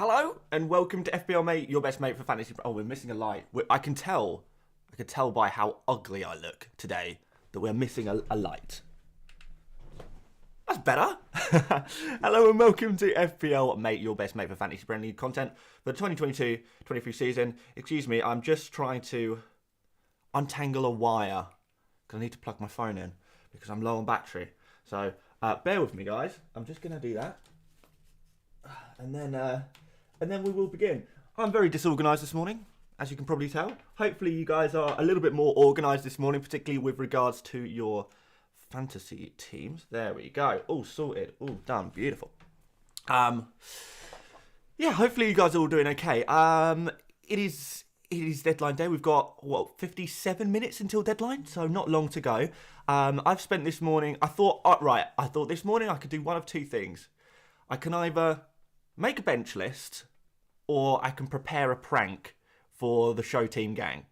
Hello and welcome to FPL Mate, your best mate for fantasy. Oh, we're missing a light. I can tell by how ugly I look today that we're missing a light. That's better. Hello and welcome to FPL Mate, your best mate for fantasy Premier League content for the 2022-23 season. Excuse me, I'm just trying to untangle a wire because I need to plug my phone in because I'm low on battery. So bear with me, guys. I'm just gonna do that, and then we will begin. I'm very disorganised this morning, as you can probably tell. Hopefully you guys are a little bit more organised this morning, particularly with regards to your fantasy teams. There we go. All sorted. All done. Beautiful. Yeah, hopefully you guys are all doing okay. It is deadline day. We've got, 57 minutes until deadline, so not long to go. I've spent this morning, I thought this morning I could do one of two things. I can either make a bench list, or I can prepare a prank for the show team gang.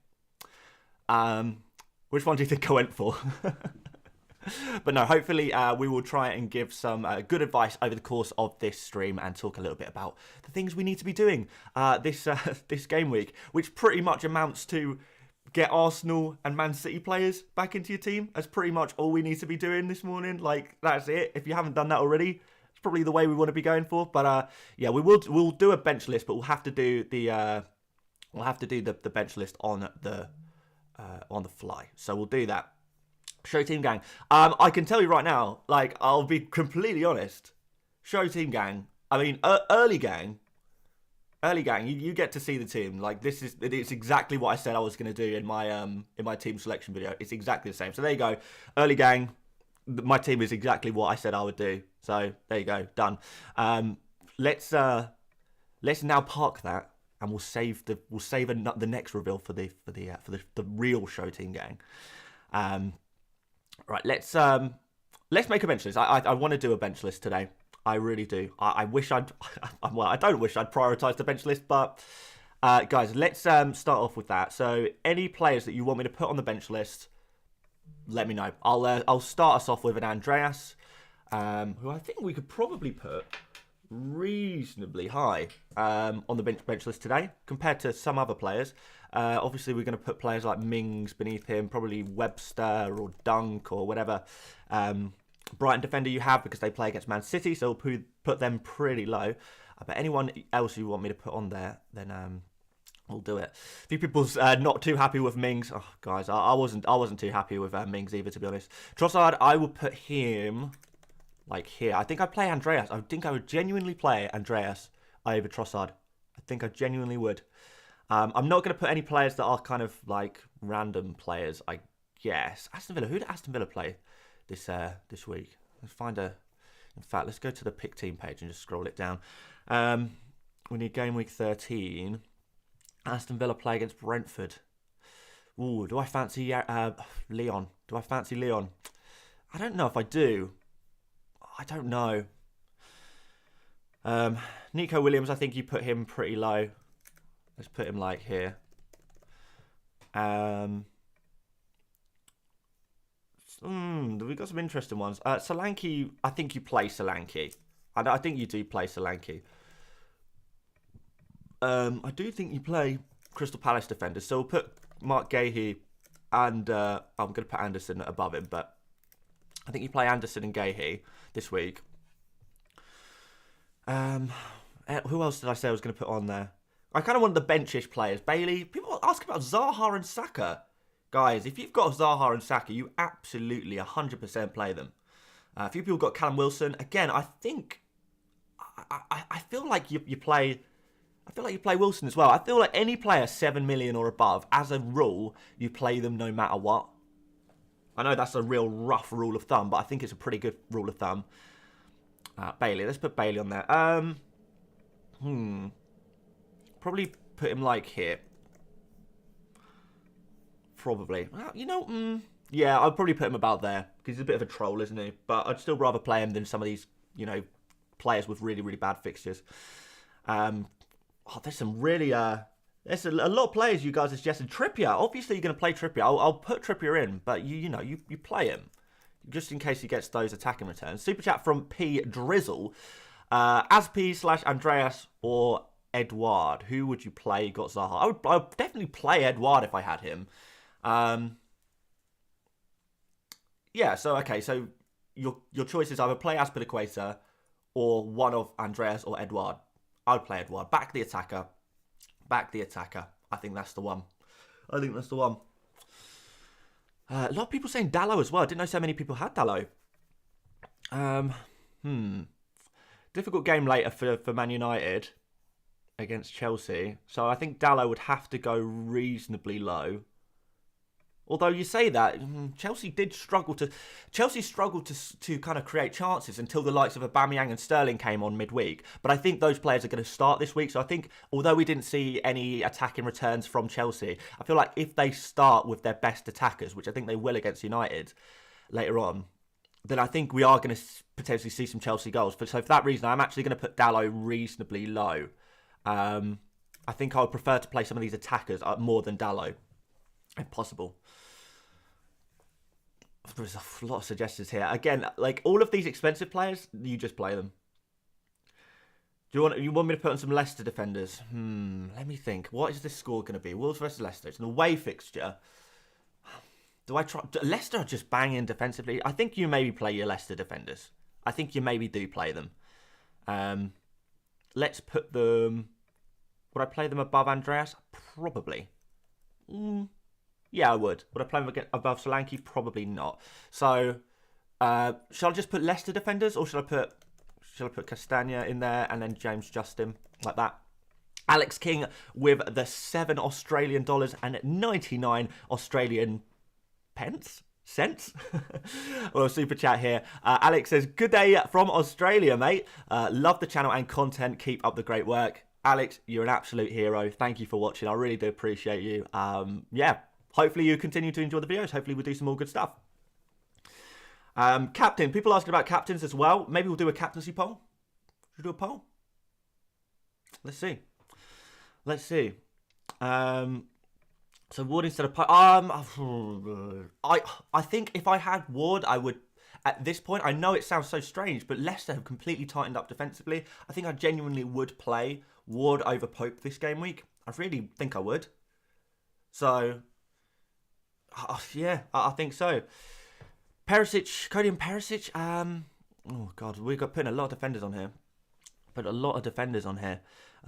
Which one do you think I went for? But no, hopefully we will try and give some good advice over the course of this stream and talk a little bit about the things we need to be doing this game week, which pretty much amounts to get Arsenal and Man City players back into your team. That's pretty much all we need to be doing this morning. Like, that's it. If you haven't done that already, probably the way we want to be going for, but yeah, we'll do a bench list, but we'll have to do the bench list on the fly. So we'll do that. Show team gang. I can tell you right now, like, I'll be completely honest. Show team gang. I mean, early gang. You get to see the team. Like, it's exactly what I said I was going to do in my team selection video. It's exactly the same. So there you go. Early gang. My team is exactly what I said I would do. So there you go, done. Let's now park that, and we'll save the next reveal for the real show team gang. Right, let's make a bench list. I want to do a bench list today. I really do. I wish I'd. Well, I don't wish I'd prioritised the bench list, but guys, let's start off with that. So any players that you want me to put on the bench list, let me know. I'll start us off with an Andreas, who I think we could probably put reasonably high on the bench list today compared to some other players. Obviously, we're going to put players like Mings beneath him, probably Webster or Dunk or whatever Brighton defender you have, because they play against Man City, so we'll put them pretty low. But anyone else you want me to put on there, then we'll do it. A few people's not too happy with Mings. Oh, guys, I wasn't too happy with Mings either, to be honest. Trossard, I will put him like here. I think I'd play Andreas. I think I would genuinely play Andreas over Trossard. I think I genuinely would. I'm not going to put any players that are kind of like random players, I guess. Aston Villa. Who did Aston Villa play this week? Let's find a... In fact, let's go to the pick team page and just scroll it down. We need Gameweek 13. Aston Villa play against Brentford. Ooh, do I fancy Leon? Do I fancy Leon? I don't know if I do. I don't know. Nico Williams, I think you put him pretty low. Let's put him like here. We've got some interesting ones. Solanke, I think you play Solanke. I think you do play Solanke. I do think you play Crystal Palace defenders, so we'll put Mark Gahey and I'm going to put Anderson above him, but I think you play Anderson and Gahey this week. Who else did I say I was going to put on there? I kind of want the benchish players. Bailey. People ask about Zaha and Saka. Guys, if you've got Zaha and Saka, you absolutely 100% play them. A few people got Callum Wilson. Again, I think... I feel like you play... I feel like you play Wilson as well. I feel like any player 7 million or above, as a rule, you play them no matter what. I know that's a real rough rule of thumb, but I think it's a pretty good rule of thumb. Bailey. Let's put Bailey on there. Probably put him like here. Probably. Yeah, I'd probably put him about there, because he's a bit of a troll, isn't he? But I'd still rather play him than some of these, players with really, really bad fixtures. There's some really... There's a lot of players you guys have suggested. Trippier. Obviously, you're going to play Trippier. I'll put Trippier in, but you play him, just in case he gets those attacking returns. Super chat from P Drizzle. As P/Andreas or Edouard. Who would you play? You got Zaha. I would definitely play Edouard if I had him. Yeah, so, okay, so your choice is either play Azpilicueta or one of Andreas or Edouard. I would play Edouard. Back the attacker. Back the attacker. I think that's the one. I think that's the one. A lot of people saying Dalot as well. I didn't know so many people had Dalot. Difficult game later for Man United against Chelsea. So I think Dalot would have to go reasonably low. Although you say that, Chelsea struggled to kind of create chances until the likes of Aubameyang and Sterling came on midweek. But I think those players are going to start this week. So I think, although we didn't see any attacking returns from Chelsea, I feel like if they start with their best attackers, which I think they will against United later on, then I think we are going to potentially see some Chelsea goals. So for that reason, I'm actually going to put Dalot reasonably low. I think I would prefer to play some of these attackers more than Dalot, if possible. There's a lot of suggestions here. Again, like all of these expensive players, you just play them. You want me to put on some Leicester defenders? Let me think. What is this score going to be? Wolves versus Leicester. It's an away fixture. Do I try? Leicester are just banging defensively. I think you maybe play your Leicester defenders. I think you maybe do play them. Let's put them. Would I play them above Andreas? Probably. Yeah, I would. Would I play them above Solanke? Probably not. So, shall I just put Leicester defenders, or shall I put Castagna in there and then James Justin like that? Alex King with the $7 Australian and 99 Australian cents. Well, super chat here. Alex says, "Good day from Australia, mate. Love the channel and content. Keep up the great work." Alex, you're an absolute hero. Thank you for watching. I really do appreciate you. Yeah. Hopefully you continue to enjoy the videos. Hopefully we'll do some more good stuff. Captain. People asking about captains as well. Maybe we'll do a captaincy poll. Should we do a poll? Let's see. So Ward instead of I think if I had Ward, I would. At this point, I know it sounds so strange, but Leicester have completely tightened up defensively. I think I genuinely would play Ward over Pope this game week. I really think I would. So, yeah, I think so. Cody and Perisic. Oh God, we've got putting a lot of defenders on here. At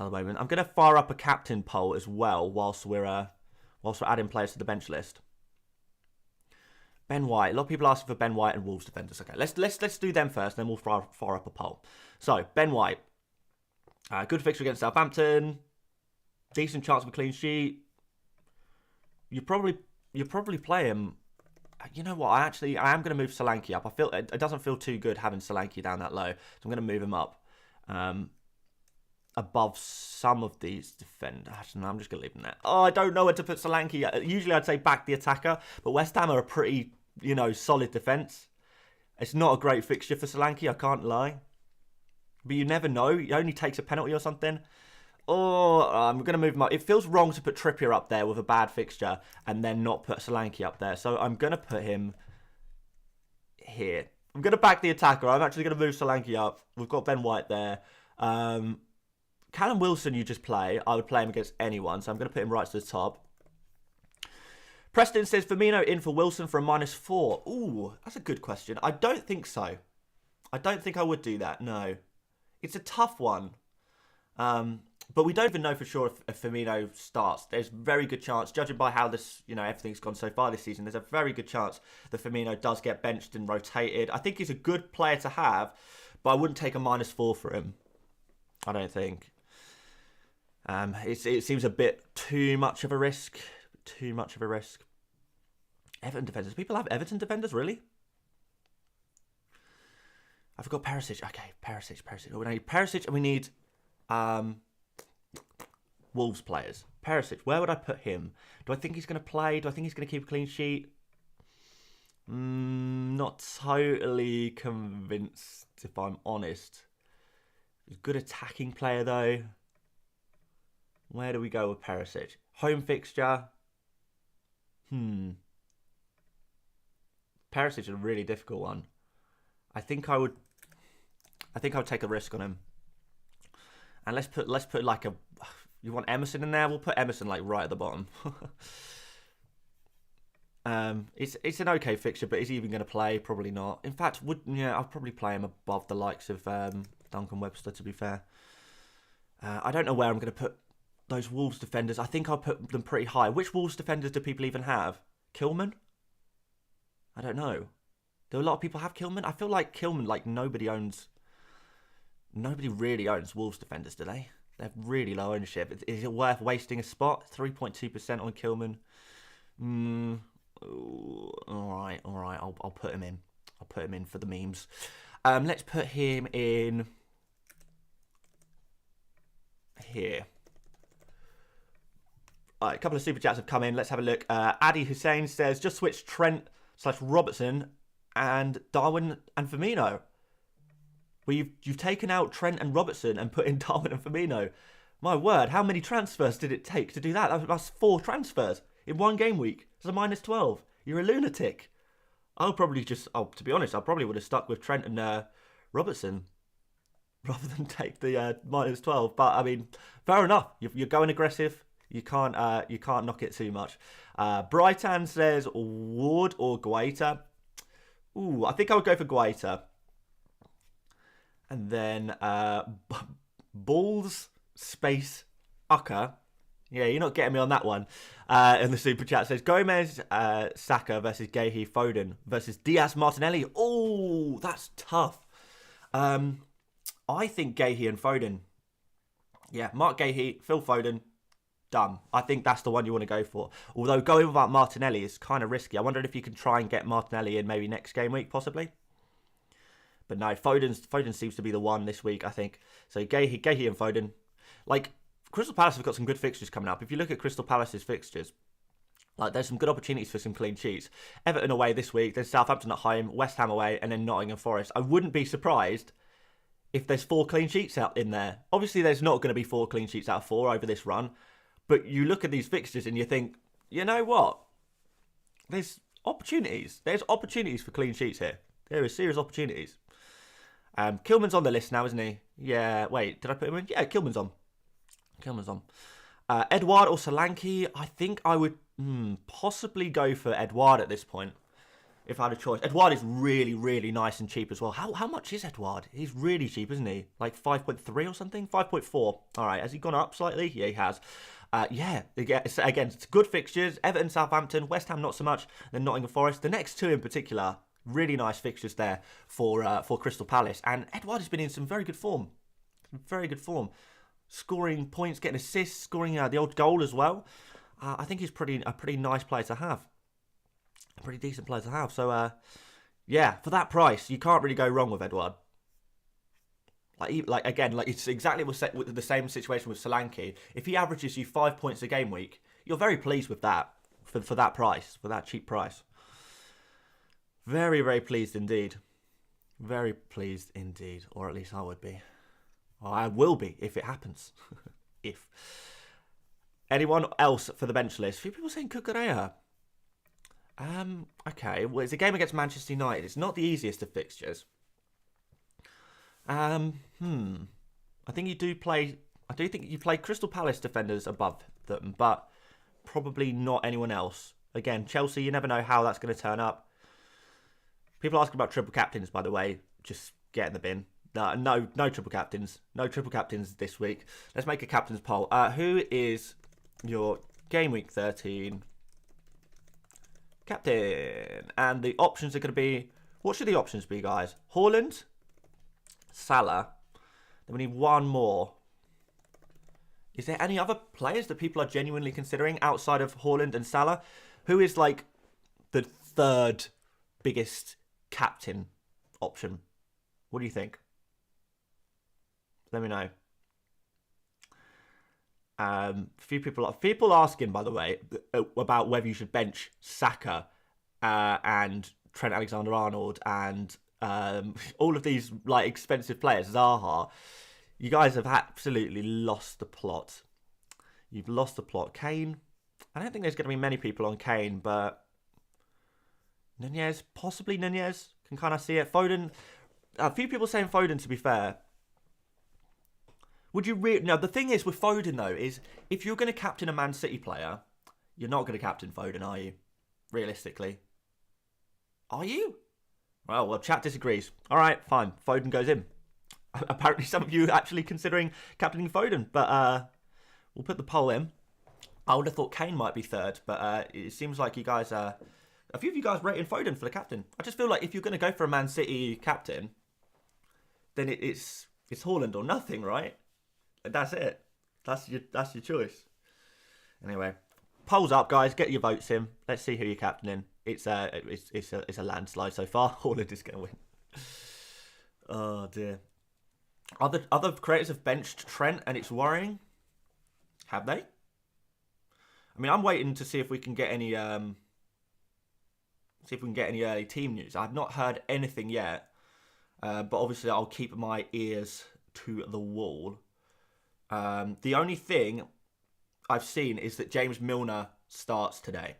the moment. I'm going to fire up a captain poll as well whilst we're adding players to the bench list. Ben White. A lot of people asking for Ben White and Wolves defenders. Okay, let's do them first, then we'll fire up a poll. So Ben White, good fixture against Southampton, decent chance of a clean sheet. You probably play him. You know what? I am going to move Solanke up. I feel it doesn't feel too good having Solanke down that low, so I'm going to move him up above some of these defenders. No, I'm just going to leave him there. Oh, I don't know where to put Solanke. Usually I'd say back the attacker, but West Ham are a pretty, solid defence. It's not a great fixture for Solanke, I can't lie. But you never know. He only takes a penalty or something. Or I'm going to move him up. It feels wrong to put Trippier up there with a bad fixture and then not put Solanke up there. So I'm going to put him here. I'm going to back the attacker. I'm actually going to move Solanke up. We've got Ben White there. Callum Wilson you just play. I would play him against anyone. So I'm going to put him right to the top. Preston says, Firmino in for Wilson for a -4. Ooh, that's a good question. I don't think so. I don't think I would do that. No. It's a tough one. But we don't even know for sure if Firmino starts. There's a very good chance, judging by how this, everything's gone so far this season, there's a very good chance that Firmino does get benched and rotated. I think he's a good player to have, but I wouldn't take a -4 for him. I don't think. It seems a bit too much of a risk. Everton defenders. People have Everton defenders, really? I forgot Perisic. Okay, Perisic. We need Perisic and we need Wolves players. Perisic, where would I put him? Do I think he's going to play? Do I think he's going to keep a clean sheet? Not totally convinced, if I'm honest. He's a good attacking player, though. Where do we go with Perisic? Home fixture. Perisic is a really difficult one. I think I would take a risk on him. And let's put like a You want Emerson in there? We'll put Emerson like right at the bottom. It's an okay fixture, but is he even going to play? Probably not. In fact, I'll probably play him above the likes of Duncan Webster, to be fair. I don't know where I'm going to put those Wolves defenders. I think I'll put them pretty high. Which Wolves defenders do people even have? Kilman? I don't know. Do a lot of people have Kilman? I feel like Kilman, like nobody really owns Wolves defenders, do they? They have really low ownership. Is it worth wasting a spot? 3.2% on Kilman. All right. I'll put him in. I'll put him in for the memes. Let's put him in here. All right, a couple of super chats have come in. Let's have a look. Adi Hussein says, just switch Trent/Robertson and Darwin and Firmino. Well, you've taken out Trent and Robertson and put in Darwin and Firmino. My word, how many transfers did it take to do that? That's 4 transfers in one game week. It's a -12. You're a lunatic. To be honest, I probably would have stuck with Trent and Robertson rather than take the -12. But I mean, fair enough. You're going aggressive. You can't knock it too much. Brighton says Ward or Guaita. Ooh, I think I would go for Guaita. And then Balls Space Ucker. Yeah, you're not getting me on that one. In the super chat says Gomez, Saka versus Gahey, Foden versus Diaz, Martinelli. Oh, that's tough. I think Gahey and Foden. Yeah, Mark Gahey, Phil Foden. Done. I think that's the one you want to go for. Although going without Martinelli is kind of risky. I wondered if you can try and get Martinelli in maybe next game week, possibly. But no, Foden seems to be the one this week, I think. So Gahey and Foden. Like, Crystal Palace have got some good fixtures coming up. If you look at Crystal Palace's fixtures, like there's some good opportunities for some clean sheets. Everton away this week, there's Southampton at home, West Ham away, and then Nottingham Forest. I wouldn't be surprised if there's 4 clean sheets out in there. Obviously, there's not going to be 4 clean sheets out of 4 over this run. But you look at these fixtures and you think, you know what? There's opportunities. There's opportunities for clean sheets here. There are serious opportunities. Kilman's on the list now, isn't he? Yeah, wait, did I put him in? Yeah, Kilman's on. Edouard or Solanke? I think I would possibly go for Edouard at this point, if I had a choice. Edouard is really, really nice and cheap as well. How much is Edouard? He's really cheap, isn't he? Like 5.3 or something? 5.4. All right, has he gone up slightly? Yeah, he has. Again, it's good fixtures. Everton, Southampton, West Ham not so much, then Nottingham Forest. The next 2 in particular, really nice fixtures there for Crystal Palace. And Edouard has been in some very good form. Scoring points, getting assists, scoring the odd goal as well. I think he's a pretty nice player to have. A pretty decent player to have. So, yeah, for that price, you can't really go wrong with Edouard. Again, it's exactly the same situation with Solanke. If he averages you 5 points a game week, you're very pleased with that for that price, for that cheap price. Very, very pleased indeed. Very pleased indeed, or at least I would be. Or I will be if it happens. If. Anyone else for the bench list? A few people saying Cucurella. Okay, well, it's a game against Manchester United. It's not the easiest of fixtures. I think you do play. I do think you play Crystal Palace defenders above them, but probably not anyone else. Again, Chelsea, you never know how that's going to turn up. People asking about triple captains, by the way. Just get in the bin. No triple captains. No triple captains this week. Let's make a captain's poll. Who is your Game Week 13 captain? And the options are going to be... What should the options be, guys? Haaland, Salah. Then we need one more. Is there any other players that people are genuinely considering outside of Haaland and Salah? Who is like the third biggest captain option? What do you think? Let me know. Few people asking, by the way, about whether you should bench Saka and Trent Alexander-Arnold and all of these like expensive players, Zaha. You guys have absolutely lost the plot. You've lost the plot. Kane, I don't think there's going to be many people on Kane, but Nunez, possibly Nunez, can kind of see it. Foden, a few people saying Foden, to be fair. Would you really? No, the thing is with Foden though is if you're going to captain a Man City player, you're not going to captain Foden, are you? Realistically, are you? Well, chat disagrees. All right, fine. Foden goes in. Apparently, some of you are actually considering captaining Foden, but we'll put the poll in. I would have thought Kane might be third, but it seems like you guys are. A few of you guys rating Foden for the captain. I just feel like if you're going to go for a Man City captain, then it's Haaland or nothing, right? And that's it. That's your choice. Anyway, polls up, guys. Get your votes in. Let's see who you're captaining. It's a landslide so far. Haaland is going to win. Oh dear. Other creators have benched Trent, and it's worrying. Have they? I mean, I'm waiting to see if we can get any early team news. I've not heard anything yet, but obviously I'll keep my ears to the wall. The only thing I've seen is that James Milner starts today.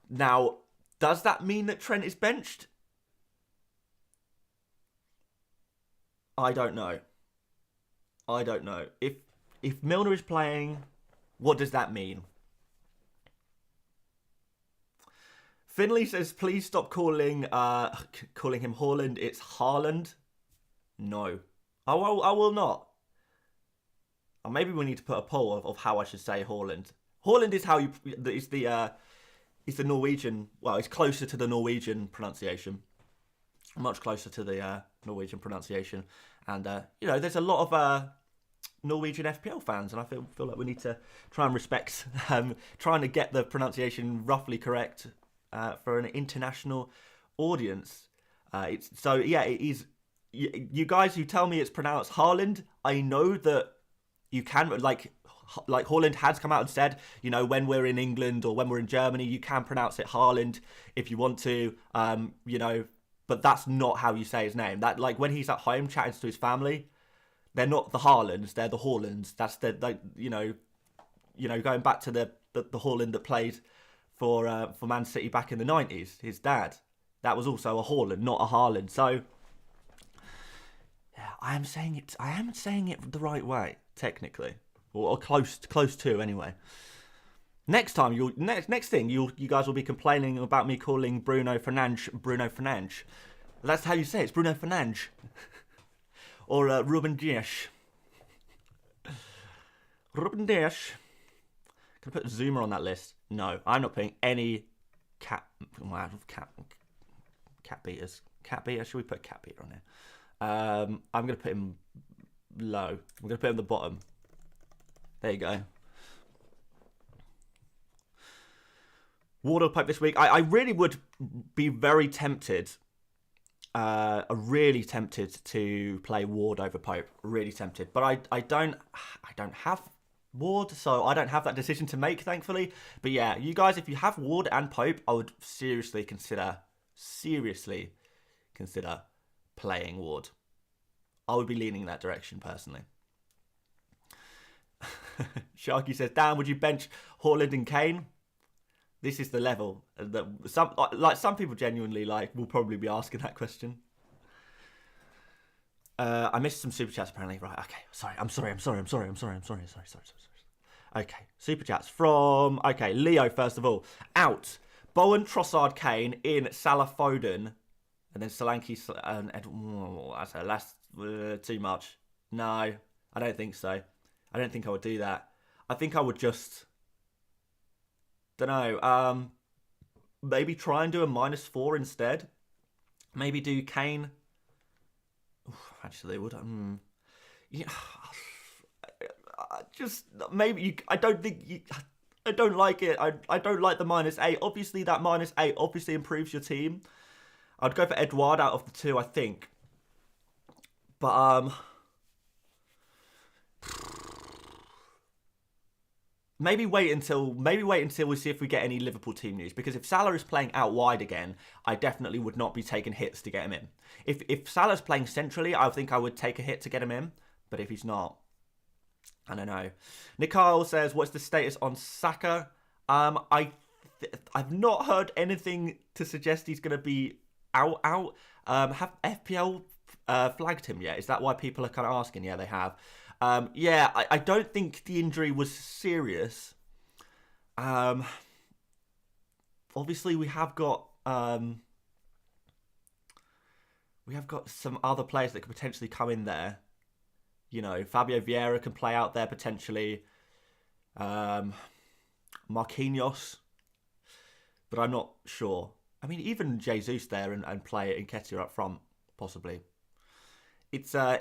Now, does that mean that Trent is benched? I don't know. If Milner is playing, what does that mean? Finley says, please stop calling him Haaland. It's Haaland. No. I will not. Or maybe we need to put a poll of how I should say Haaland. Haaland is how you... It's the Norwegian... Well, it's closer to the Norwegian pronunciation. Much closer to the Norwegian pronunciation. And, there's a lot of Norwegian FPL fans. And I feel like we need to try and respect... trying to get the pronunciation roughly correct for an international audience. It is... You guys who tell me it's pronounced Haaland, I know that you can, like Haaland has come out and said, when we're in England or when we're in Germany, you can pronounce it Haaland if you want to, but that's not how you say his name. That, like, when he's at home chatting to his family, they're not the Haalands, they're the Haalands. That's going back to the Haaland that played for Man City back in the 90s, his dad. That was also a Haaland, not a Haaland. So yeah, I am saying it the right way, technically, or close to anyway. Next time, next thing you guys will be complaining about me calling Bruno Fernandes. That's how you say it. It's Bruno Fernandes, or Ruben Dias. Ruben Dias. Can I put Zuma on that list? No, I'm not putting any cat beaters. Cat beater. Should we put cat beater on here? I'm going to put him low. I'm going to put him at the bottom. There you go. Ward or Pope this week. I really would be very tempted. Really tempted to play Ward over Pope. Really tempted. But I don't have Ward, so I don't have that decision to make, thankfully. But yeah, you guys, if you have Ward and Pope, I would seriously consider playing Ward. I would be leaning in that direction personally. Sharky says, Dan, would you bench Haaland and Kane? This is the level that some people genuinely will probably be asking that question. I missed some super chats apparently. Right, okay. Sorry. I'm sorry. Okay, super chats from Leo first of all. Out. Bowen, Trossard, Kane, in Salah, Foden. And then Solanke and that's too much. No, I don't think so. I don't think I would do that. I think I would just... Don't know. Maybe try and do a -4 instead. Maybe do Kane. Actually, would I? Yeah. Just maybe. I don't think. I don't like it. I don't like the -8. Obviously, that -8 obviously improves your team. I'd go for Edouard out of the two, I think. But maybe wait until we see if we get any Liverpool team news. Because if Salah is playing out wide again, I definitely would not be taking hits to get him in. If Salah's playing centrally, I think I would take a hit to get him in. But if he's not, I don't know. Nikyle says, "What's the status on Saka?" I've not heard anything to suggest he's going to be out. Have FPL flagged him yet? Is that why people are kind of asking? Yeah, they have. Yeah, I don't think the injury was serious. Obviously, we have got some other players that could potentially come in there. You know, Fabio Vieira can play out there potentially. Marquinhos, but I'm not sure. I mean, even Jesus there and play Nketiah up front, possibly. It's I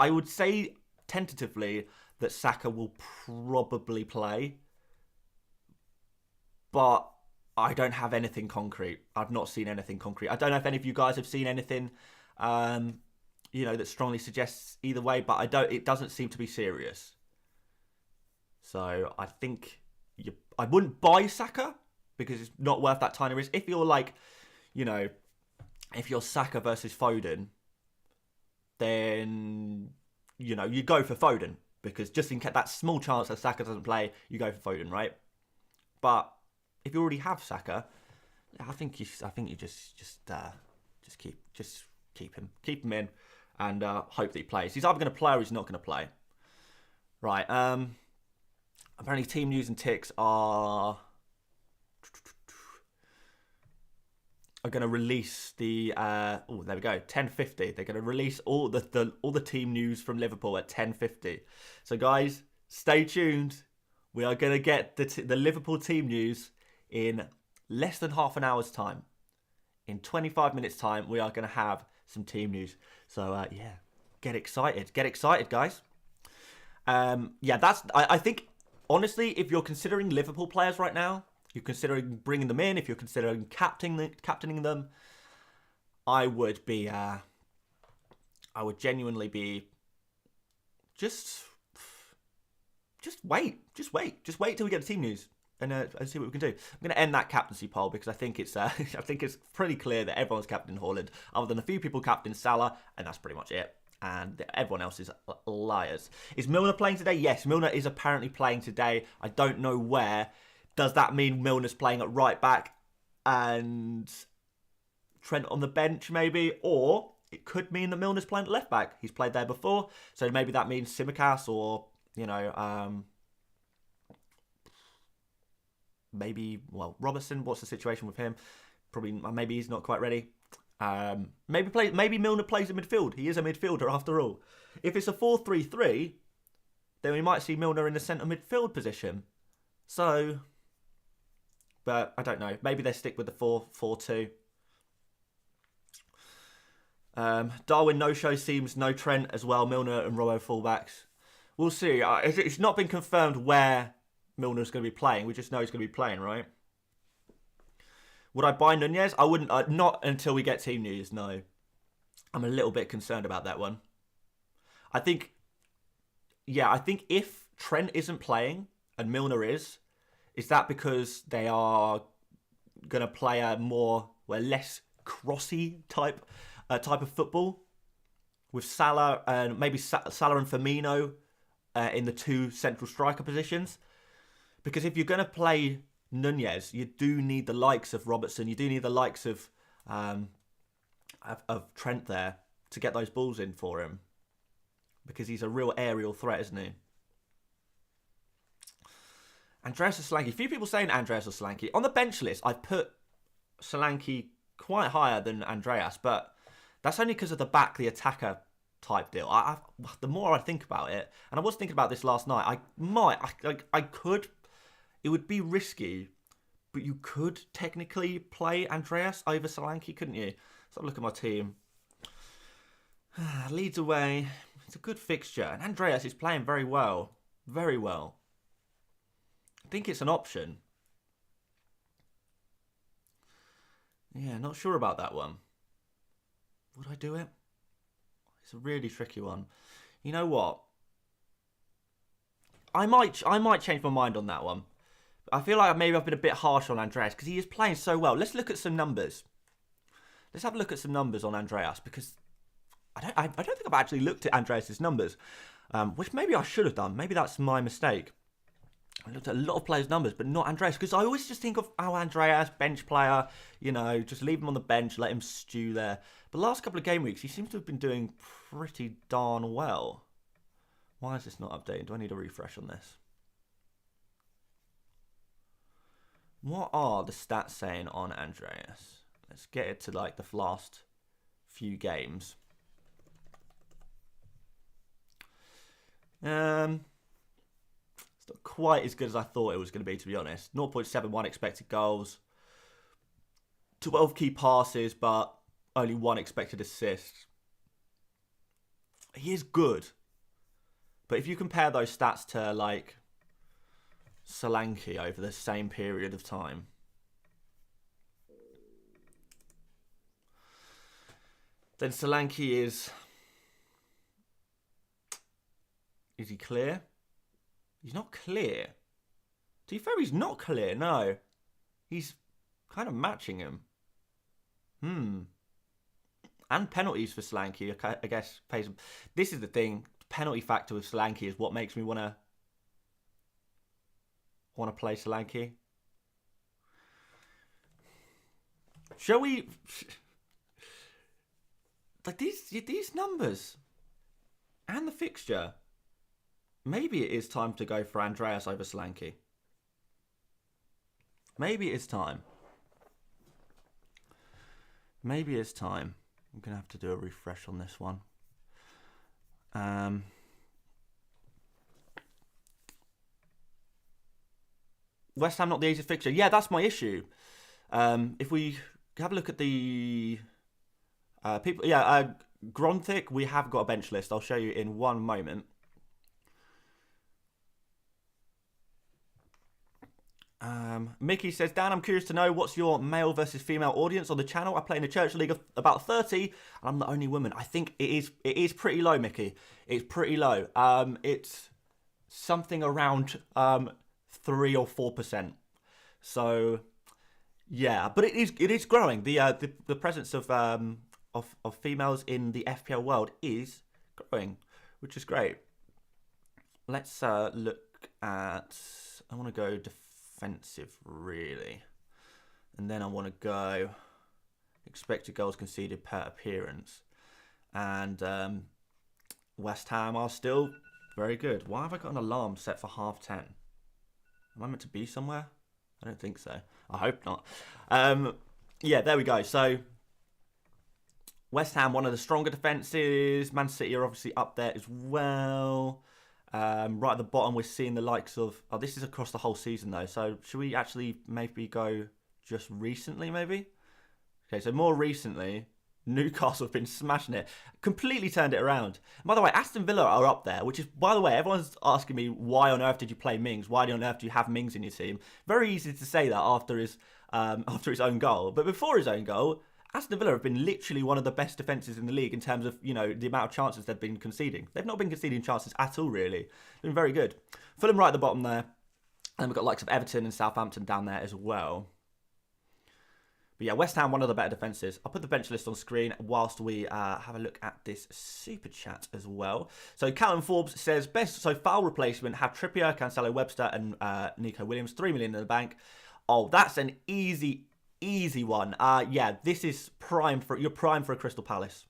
would say tentatively that Saka will probably play, but I don't have anything concrete. I've not seen anything concrete. I don't know if any of you guys have seen anything, that strongly suggests either way, but it doesn't seem to be serious. So I think I wouldn't buy Saka because it's not worth that tiny risk. If you're if you're Saka versus Foden, then you go for Foden because just in case that small chance that Saka doesn't play, you go for Foden, right? But if you already have Saka, I think you just keep him in, and hope that he plays. He's either going to play or he's not going to play. Right. Apparently, team news and ticks are going to release the there we go, 10:50. They're going to release all the team news from Liverpool at 10:50. So guys, stay tuned. We are going to get the Liverpool team news in less than half an hour's time. In 25 minutes time, we are going to have some team news. So get excited, guys. I think honestly, if you're considering Liverpool players right now, you're considering bringing them in, if you're considering captaining them, I would genuinely be just wait till we get the team news and see what we can do. I'm going to end that captaincy poll because I think it's pretty clear that everyone's captain Haaland, other than a few people captain Salah, and that's pretty much it. And everyone else is liars. Is Milner playing today? Yes, Milner is apparently playing today. I don't know where. Does that mean Milner's playing at right back and Trent on the bench maybe? Or it could mean that Milner's playing at left back. He's played there before. So maybe that means Tsimikas or, Robertson. What's the situation with him? Maybe he's not quite ready. Maybe Milner plays in midfield. He is a midfielder after all. If it's a 4-3-3, then we might see Milner in the centre midfield position. So, but I don't know. Maybe they stick with the 4-4-2. Darwin no-show seems no Trent as well. Milner and Robbo fullbacks. We'll see. It's not been confirmed where Milner's going to be playing. We just know he's going to be playing, right? Would I buy Nunez? I wouldn't. Not until we get team news, no. I'm a little bit concerned about that one. I think if Trent isn't playing and Milner is that because they are going to play a less crossy type of football with Salah and maybe Salah and Firmino in the two central striker positions? Because if you're going to play Nunez, you do need the likes of Robertson. You do need the likes of Trent there to get those balls in for him, because he's a real aerial threat, isn't he? Andreas or Solanke. A few people saying Andreas or Solanke. On the bench list, I've put Solanke quite higher than Andreas, but that's only because of the attacker type deal. The more I think about it, and I was thinking about this last night, I could. It would be risky, but you could technically play Andreas over Solanke, couldn't you? Let's have a look at my team. Leeds away. It's a good fixture. And Andreas is playing very well. Very well. I think it's an option. Yeah, not sure about that one. Would I do it? It's a really tricky one. You know what? I might change my mind on that one. I feel like maybe I've been a bit harsh on Andreas because he is playing so well. Let's look at some numbers. Let's have a look at some numbers on Andreas, because I don't think I've actually looked at Andreas' numbers, which maybe I should have done. Maybe that's my mistake. I looked at a lot of players' numbers, but not Andreas, because I always just think of, Andreas, bench player, just leave him on the bench, let him stew there. But last couple of game weeks, he seems to have been doing pretty darn well. Why is this not updated? Do I need a refresh on this? What are the stats saying on Andreas? Let's get it to like the last few games. It's not quite as good as I thought it was going to be, to be honest. 0.71 expected goals, 12 key passes, but only 1 expected assist. He is good. But if you compare those stats to like Solanke over the same period of time, then Solanke is he clear? He's not clear. To be fair, he's not clear, no. He's kind of matching him. And penalties for Solanke, I guess, pays him. This is the thing. Penalty factor with Solanke is what makes me want to play Solanke. Shall we? Like these numbers and the fixture. Maybe it is time to go for Andreas over Solanke. Maybe it is time. Maybe it's time. I'm going to have to do a refresh on this one. West Ham not the easiest fixture. Yeah, that's my issue. If we have a look at the people, Gronthick, we have got a bench list. I'll show you in one moment. Mickey says, Dan, I'm curious to know what's your male versus female audience on the channel. I play in a church league of about 30, and I'm the only woman. I think it is pretty low, Mickey. It's pretty low. It's something around 3 or 4%. So yeah, but it is growing. The presence of females in the FPL world is growing, which is great. Let's look at. I want to go defensive, really, and then I want to go expected goals conceded per appearance, and West Ham are still very good. Why have I got an alarm set for 10:30? Am I meant to be somewhere? I don't think so. I hope not. Yeah, there we go. So West Ham, one of the stronger defences. Man City are obviously up there as well. Right at the bottom, we're seeing the likes of... Oh, this is across the whole season, though. So should we actually maybe go just recently, maybe? Okay, so more recently, Newcastle have been smashing it. Completely turned it around. And by the way, Aston Villa are up there, which is, by the way, everyone's asking me, why on earth did you play Mings? Why on earth do you have Mings in your team? Very easy to say that after his own goal. But before his own goal, Aston Villa have been literally one of the best defences in the league in terms of, the amount of chances they've been conceding. They've not been conceding chances at all, really. They've been very good. Fulham right at the bottom there. And we've got likes of Everton and Southampton down there as well. But yeah, West Ham, one of the better defences. I'll put the bench list on screen whilst we have a look at this super chat as well. So Callum Forbes says, foul replacement, have Trippier, Cancelo, Webster and Nico Williams, 3 million in the bank. Oh, that's an easy one. Yeah, this is you're primed for a Crystal Palace.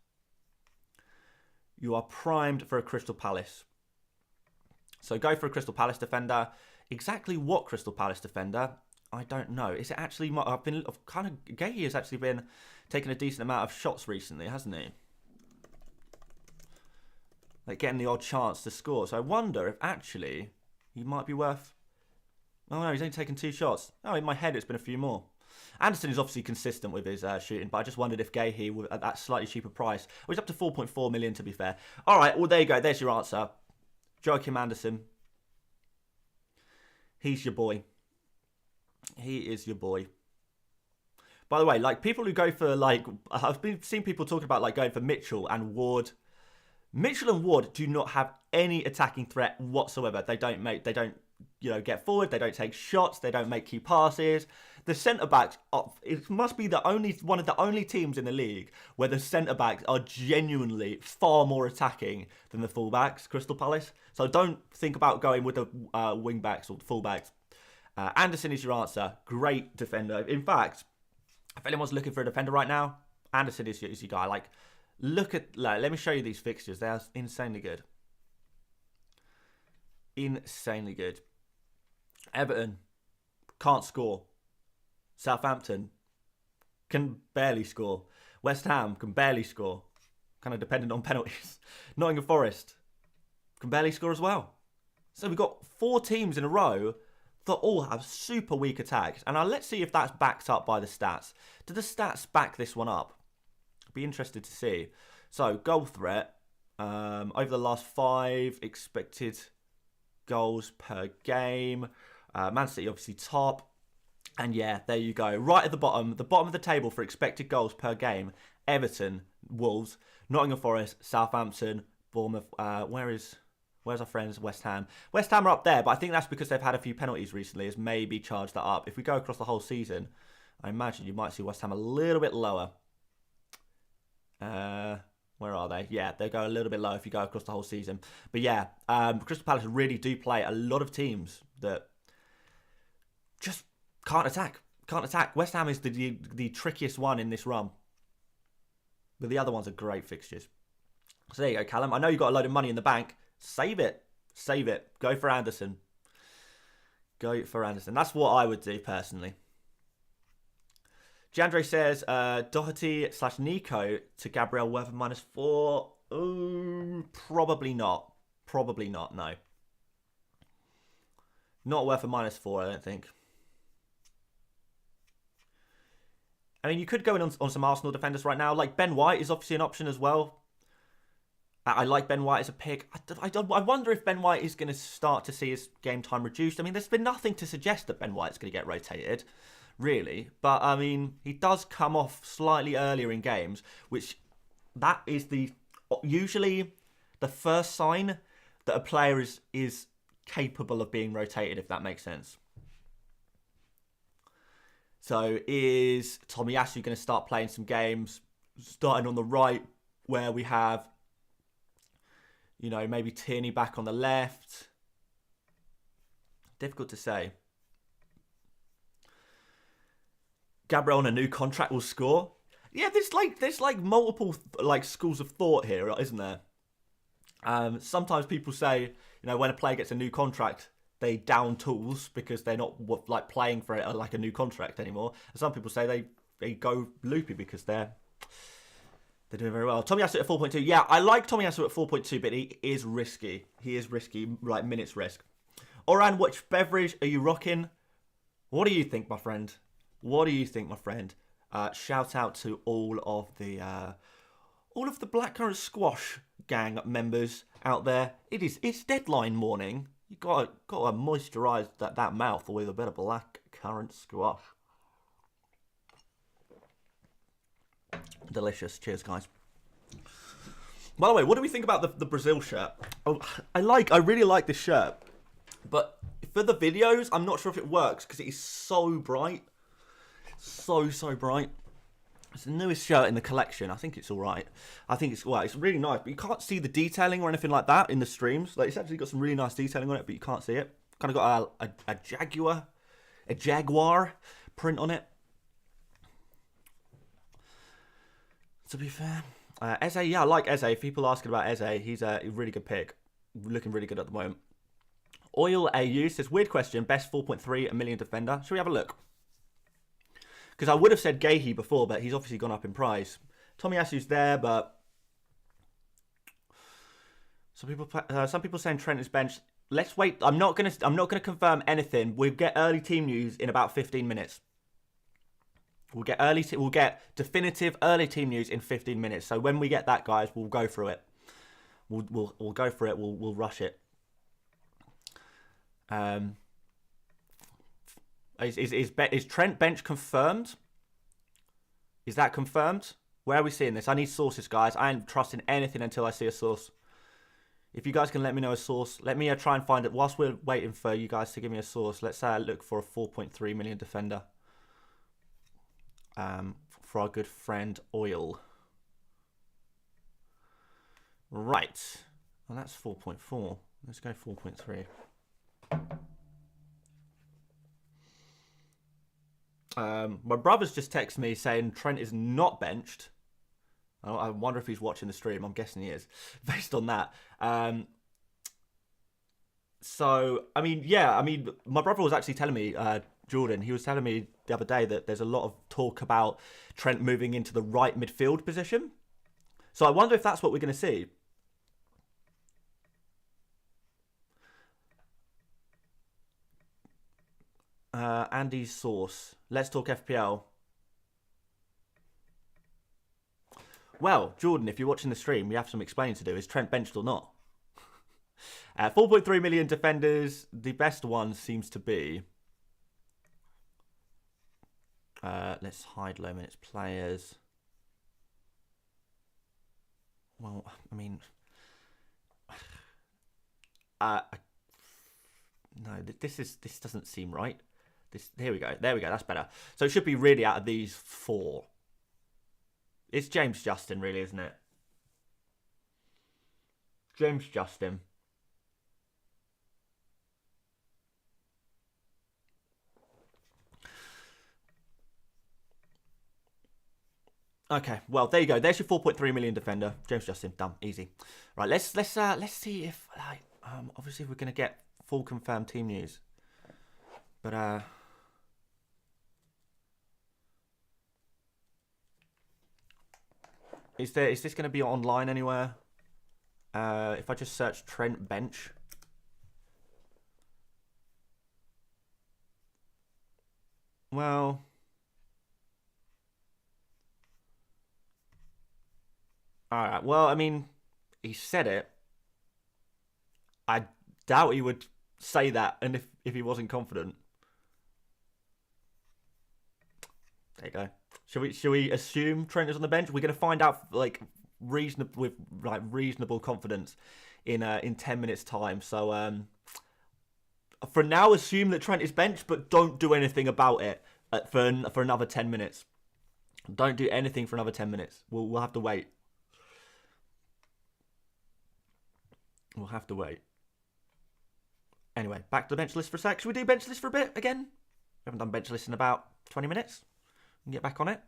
You are primed for a Crystal Palace. So go for a Crystal Palace defender. Exactly what Crystal Palace defender? I don't know. Is it actually... Gahey has actually been taking a decent amount of shots recently, hasn't he? Like getting the odd chance to score. So I wonder if actually he might be worth... Oh no, he's only taken 2 shots. Oh, in my head it's been a few more. Anderson is obviously consistent with his shooting, but I just wondered if Gahey, at that slightly cheaper price, was up to 4.4 million to be fair. All right, well, there you go. There's your answer. Joachim Anderson. He's your boy. He is your boy. By the way, like people who go for I've been seeing people talking about going for Mitchell and Ward. Mitchell and Ward do not have any attacking threat whatsoever. They don't get forward. They don't take shots. They don't make key passes. The centre backs, it must be one of the only teams in the league where the centre backs are genuinely far more attacking than the full backs. Crystal Palace. So don't think about going with the wing backs or the full backs. Anderson is your answer. Great defender. In fact, if anyone's looking for a defender right now, Anderson is your guy. Let me show you these fixtures. They are insanely good. Insanely good. Everton can't score. Southampton can barely score. West Ham can barely score. Kind of dependent on penalties. Nottingham Forest can barely score as well. So we've got 4 teams in a row that all have super weak attacks. And let's see if that's backed up by the stats. Do the stats back this one up? Be interested to see. So goal threat. Over the last 5 expected goals per game. Man City obviously top. And yeah, there you go. Right at the bottom of the table for expected goals per game. Everton, Wolves, Nottingham Forest, Southampton, Bournemouth. Where's our friends? West Ham. West Ham are up there, but I think that's because they've had a few penalties recently. Has maybe charged that up. If we go across the whole season, I imagine you might see West Ham a little bit lower. Where are they? Yeah, they go a little bit low if you go across the whole season. But yeah, Crystal Palace really do play a lot of teams that just can't attack. West Ham is the trickiest one in this run. But the other ones are great fixtures. So there you go, Callum. I know you've got a load of money in the bank. Save it. Go for Anderson. That's what I would do personally. Jandre says, Doherty/Nico to Gabriel Weather -4. Ooh, probably not. No. Not worth a -4, I don't think. I mean, you could go in on some Arsenal defenders right now. Like, Ben White is obviously an option as well. I like Ben White as a pick. I wonder if Ben White is going to start to see his game time reduced. I mean, there's been nothing to suggest that Ben White's going to get rotated, really. But, I mean, he does come off slightly earlier in games, which that is usually the first sign that a player is capable of being rotated, if that makes sense. So is Tomiyasu going to start playing some games, starting on the right, where we have, you know, maybe Tierney back on the left? Difficult to say. Gabriel on a new contract will score. Yeah, there's multiple schools of thought here, isn't there? Sometimes people say, you know, when a player gets a new contract, they down tools because they're not playing for it like a new contract anymore. And some people say they go loopy because they're doing very well. Tomiyasu at 4.2. Yeah, I like Tomiyasu at 4.2, but he is risky. Like minutes risk. Oran, which beverage are you rocking? What do you think, my friend? Shout out to all of the blackcurrant squash gang members out there. It's deadline morning. You got to moisturise that mouth with a bit of blackcurrant squash. Delicious. Cheers, guys. By the way, what do we think about the Brazil shirt? Oh, I really like this shirt, but for the videos, I'm not sure if it works because it is so bright, so bright. It's the newest shirt in the collection. I think it's all right. It's really nice, but you can't see the detailing or anything like that in the streams. Like, it's actually got some really nice detailing on it, but you can't see it. Kind of got a jaguar print on it. To be fair, Eze, yeah, I like Eze. If people asking about Eze, he's a really good pick. Looking really good at the moment. Oil AU says, weird question, best 4.3 a million defender. Shall we have a look? Because I would have said Gahey before, but he's obviously gone up in price. Tomiyasu's there, but some people saying Trent is benched. Let's wait. I'm not gonna confirm anything. We'll get early team news in about 15 minutes. We'll get definitive early team news in 15 minutes. So when we get that, guys, we'll go through it. We'll go for it. We'll rush it. Is Trent bench confirmed? Is that confirmed? Where are we seeing this? I need sources, guys. I ain't trusting anything until I see a source. If you guys can let me know a source, let me try and find it. Whilst we're waiting for you guys to give me a source, let's say I look for a 4.3 million defender. For our good friend Oil. Right. Well, that's 4.4. Let's go 4.3. My brother's just texted me saying Trent is not benched. I wonder if he's watching the stream. I'm guessing he is, based on that. So, I mean, yeah, I mean, my brother was actually telling me, Jordan, he was telling me the other day that there's a lot of talk about Trent moving into the right midfield position. So I wonder if that's what we're going to see. Andy's source. Let's talk FPL. Well, Jordan, if you're watching the stream, you have some explaining to do. Is Trent benched or not? 4.3 million defenders. The best one seems to be... let's hide low minutes players. Well, I mean... no, this doesn't seem right. Here we go. There we go. That's better. So it should be really out of these four. It's James Justin, really, isn't it? James Justin. Okay, well there you go. There's your 4.3 million defender, James Justin. Done, easy. Right, let's see if obviously we're gonna get full confirmed team news, but is this gonna be online anywhere? If I just search Trent bench. Well. Alright, well, I mean, he said it. I doubt he would say that, and if he wasn't confident. There you go. Shall we assume Trent is on the bench? We're gonna find out with reasonable confidence in 10 minutes time. So for now, assume that Trent is benched, but don't do anything about it for another 10 minutes. Don't do anything for another 10 minutes. We'll have to wait. We'll have to wait. Anyway, back to the bench list for a sec. Should we do bench list for a bit again? We haven't done bench list in about 20 minutes. We can get back on it.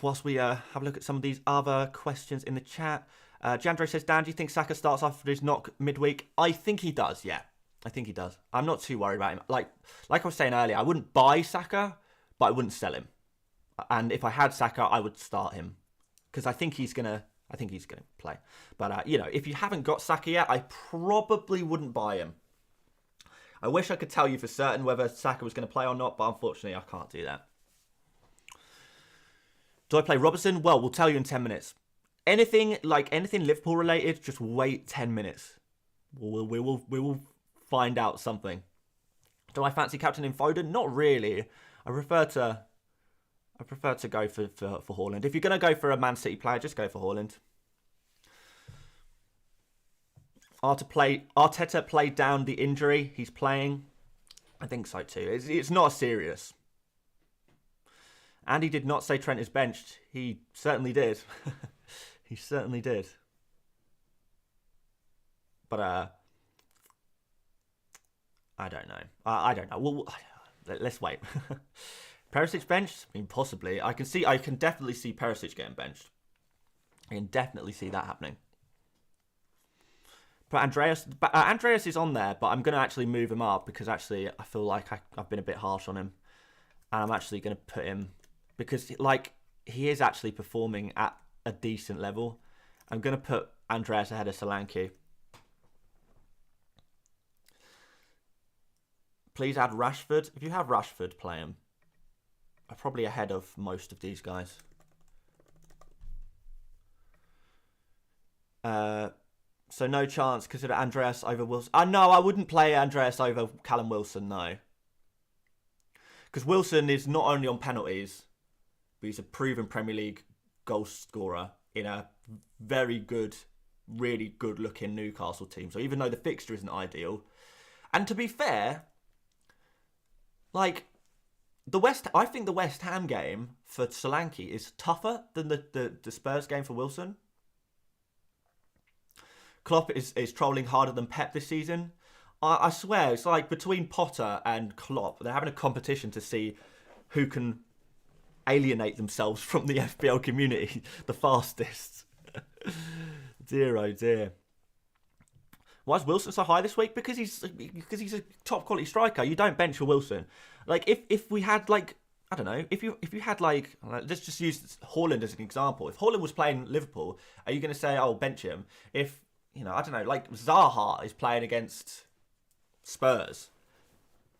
Whilst we have a look at some of these other questions in the chat. Jandre says, Dan, do you think Saka starts after his knock midweek? I think he does, yeah. I think he does. I'm not too worried about him. Like I was saying earlier, I wouldn't buy Saka, but I wouldn't sell him. And if I had Saka, I would start him. Because I think he's going to play. But, if you haven't got Saka yet, I probably wouldn't buy him. I wish I could tell you for certain whether Saka was going to play or not, but unfortunately I can't do that. Do I play Robertson? Well, we'll tell you in 10 minutes. Anything Liverpool related, just wait 10 minutes. We will find out something. Do I fancy captaining Foden? Not really. I prefer to go for Haaland. If you're going to go for a Man City player, just go for Haaland. Arteta played down the injury. He's playing. I think so too. It's not serious. Andy did not say Trent is benched. He certainly did. He certainly did. But I don't know. I don't know. Well, let's wait. Perisic benched? I mean, possibly. I can definitely see Perisic getting benched. I can definitely see that happening. But Andreas is on there, but I'm going to actually move him up because actually I feel like I've been a bit harsh on him. And I'm actually going to put him, because he is actually performing at a decent level. I'm going to put Andreas ahead of Solanke. Please add Rashford. If you have Rashford, play him. I'm probably ahead of most of these guys. So no chance, consider Andreas over Wilson. No, I wouldn't play Andreas over Callum Wilson, no. Because Wilson is not only on penalties, but he's a proven Premier League goal scorer in a very good, really good looking Newcastle team. So even though the fixture isn't ideal, and to be fair, I think the West Ham game for Solanke is tougher than the Spurs game for Wilson. Klopp is trolling harder than Pep this season. I swear, it's like between Potter and Klopp, they're having a competition to see who can alienate themselves from the FPL community the fastest. Dear, oh dear. Why is Wilson so high this week? Because he's a top quality striker. You don't bench a Wilson. Like if we had like, I don't know, if you had like, let's just use Haaland as an example. If Haaland was playing Liverpool, are you going to say, oh, bench him? If, you know, I don't know, like Zaha is playing against Spurs,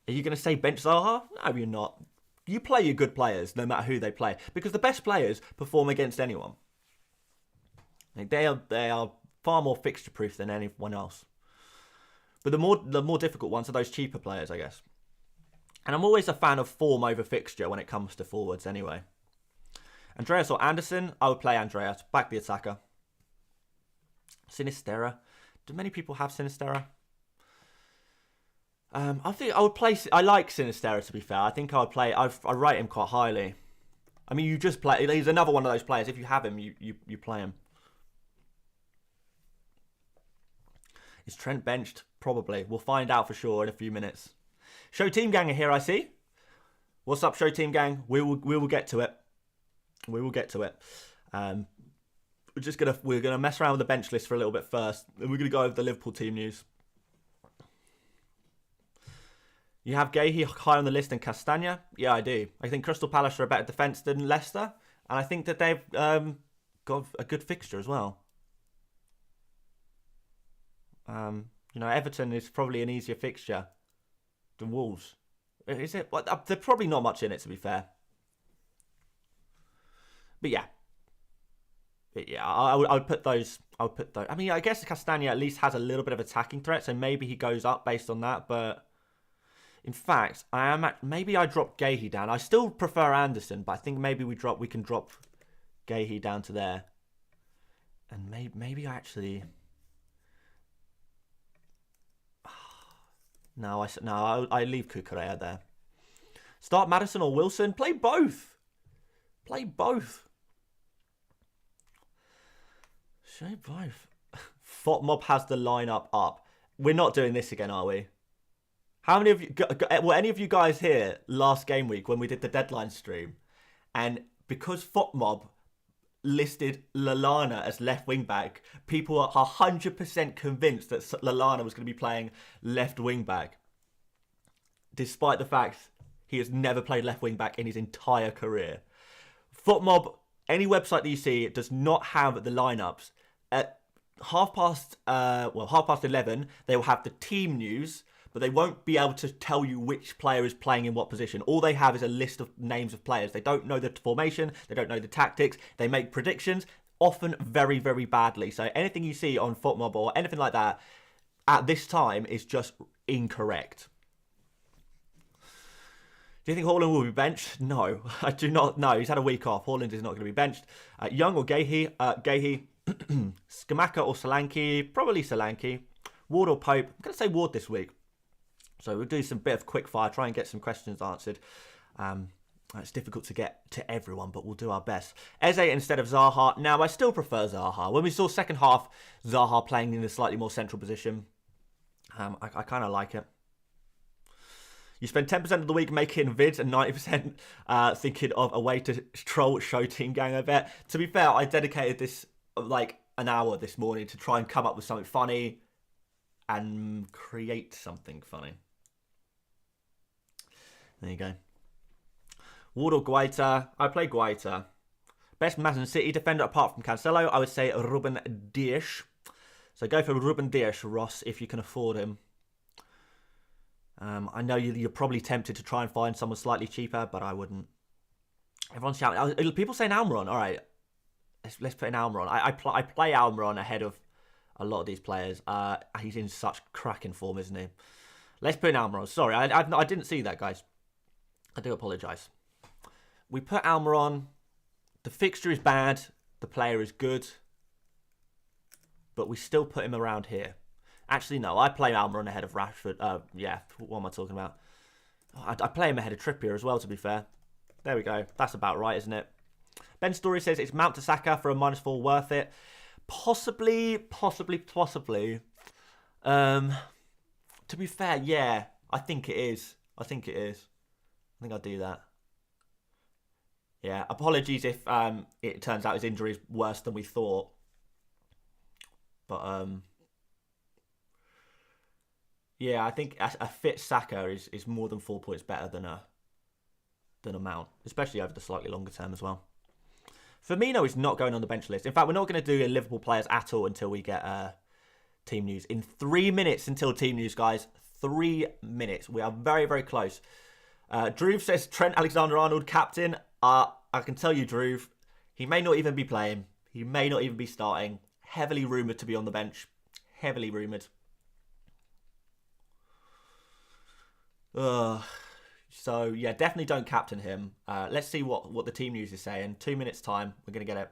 are you going to say bench Zaha? No, you're not. You play your good players no matter who they play, because the best players perform against anyone. Like they are far more fixture proof than anyone else. But the more difficult ones are those cheaper players, I guess. And I'm always a fan of form over fixture when it comes to forwards anyway. Andreas or Anderson? I would play Andreas. Back the attacker. Sinistera. Do many people have Sinistera? I think I would play... I like Sinistera, to be fair. I think I would play... I rate him quite highly. I mean, you just play... He's another one of those players. If you have him, you play him. Is Trent benched? Probably. We'll find out for sure in a few minutes. Show Team Gang are here, I see. What's up, Show Team Gang? We will get to it. We will get to it. We're gonna mess around with the bench list for a little bit first, and we're gonna go over the Liverpool team news. You have Gahey high on the list and Castagna? Yeah, I do. I think Crystal Palace are a better defence than Leicester, and I think that they've got a good fixture as well. You know, Everton is probably an easier fixture than Wolves. Is it? Well, there's probably not much in it, to be fair. But yeah. I would put those. I mean, I guess Castagna at least has a little bit of attacking threat, so maybe he goes up based on that. But in fact, maybe I drop Gahey down. I still prefer Anderson, but I think maybe we can drop Gahey down to there, and maybe I actually. No, I leave Cucurella there. Start Maddison or Wilson. Play both. Play both. Show both. FOTMob has the lineup up. We're not doing this again, are we? How many of you... Were any of you guys here last game week when we did the deadline stream? And because FOTMob listed Lallana as left wing back, people are 100% convinced that Lallana was going to be playing left wing back, despite the fact he has never played left wing back in his entire career. FOTMob, any website that you see, does not have the lineups. At half past 11, they will have the team news, but they won't be able to tell you which player is playing in what position. All they have is a list of names of players. They don't know the formation. They don't know the tactics. They make predictions, often very, very badly. So anything you see on FOTMob or anything like that at this time is just incorrect. Do you think Haaland will be benched? No, I do not. No, he's had a week off. Haaland is not going to be benched. Young or Gahey? Gahey. Skamaka or Solanke? Probably Solanke. Ward or Pope? I'm going to say Ward this week. So we'll do some bit of quick fire, try and get some questions answered. It's difficult to get to everyone, but we'll do our best. Eze instead of Zaha. Now, I still prefer Zaha. When we saw second half, Zaha playing in a slightly more central position, I kind of like it. You spend 10% of the week making vids and 90% thinking of a way to troll Show Team Gang, I bet. To be fair, I dedicated this like an hour this morning to try and come up with something funny and create something funny. There you go. Ward or Guaita? I play Guaita. Best Man City defender apart from Cancelo, I would say Ruben Dias. So go for Ruben Dias, Ross, if you can afford him. I know you're probably tempted to try and find someone slightly cheaper, but I wouldn't. Everyone's shouting. People saying Almiron. All right, let's put in Almiron. I play Almiron ahead of a lot of these players. He's in such cracking form, isn't he? Let's put in Almiron. Sorry, I didn't see that, guys. I do apologise. We put Almiron. The fixture is bad. The player is good. But we still put him around here. Actually, no. I play Almiron ahead of Rashford. Yeah, what am I talking about? I play him ahead of Trippier as well, to be fair. There we go. That's about right, isn't it? Ben Story says it's Mount to Saka for a -4 worth it. Possibly. To be fair, yeah. I think it is. I think I'll do that. Yeah, apologies if it turns out his injury is worse than we thought. But Yeah, I think a fit Saka is more than 4 points better than a Mount, especially over the slightly longer term as well. Firmino is not going on the bench list. In fact, we're not going to do Liverpool players at all until we get team news. In 3 minutes until team news, guys. 3 minutes. We are very, very close. Drew says Trent Alexander-Arnold, captain. I can tell you, Drew, he may not even be playing. He may not even be starting. Heavily rumoured to be on the bench. Heavily rumoured. So, yeah, definitely don't captain him. Let's see what the team news is saying. 2 minutes time. We're going to get it.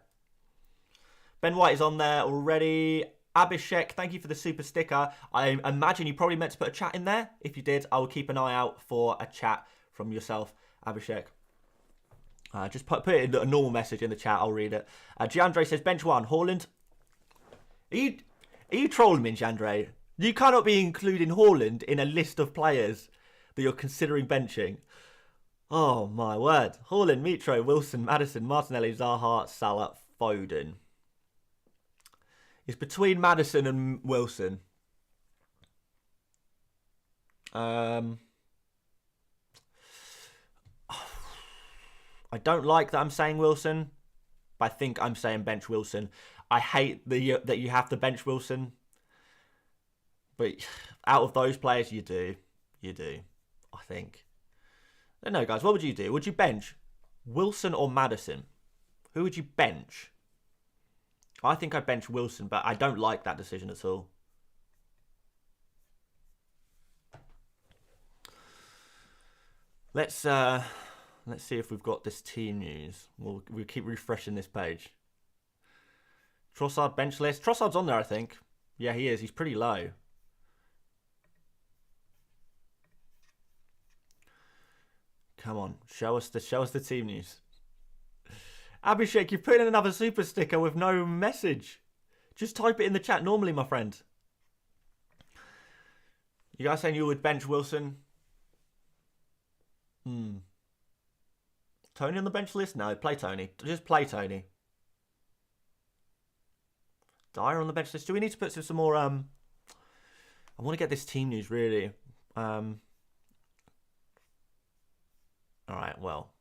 Ben White is on there already. Abhishek, thank you for the super sticker. I imagine you probably meant to put a chat in there. If you did, I will keep an eye out for a chat from yourself, Abhishek. Just put it in a normal message in the chat. I'll read it. Giandre says, bench one, Haaland. Are you trolling me, Giandre? You cannot be including Haaland in a list of players that you're considering benching. Oh, my word. Haaland, Mitro, Wilson, Maddison, Martinelli, Zaha, Salah, Foden. It's between Maddison and Wilson. I don't like that I'm saying Wilson, but I think I'm saying bench Wilson. I hate that you have to bench Wilson, but out of those players, you do. I think. I don't know, guys. What would you do? Would you bench Wilson or Maddison? Who would you bench? I think I'd bench Wilson, but I don't like that decision at all. Let's see if we've got this team news. We'll keep refreshing this page. Trossard bench list. Trossard's on there, I think. Yeah, he is. He's pretty low. Come on, show us the team news. Abhishek, you've put in another super sticker with no message. Just type it in the chat normally, my friend. You guys saying you would bench Wilson? Tony on the bench list? No, play Tony. Just play Tony. Dyer on the bench list. Do we need to put some more... I want to get this team news, really. All right, well...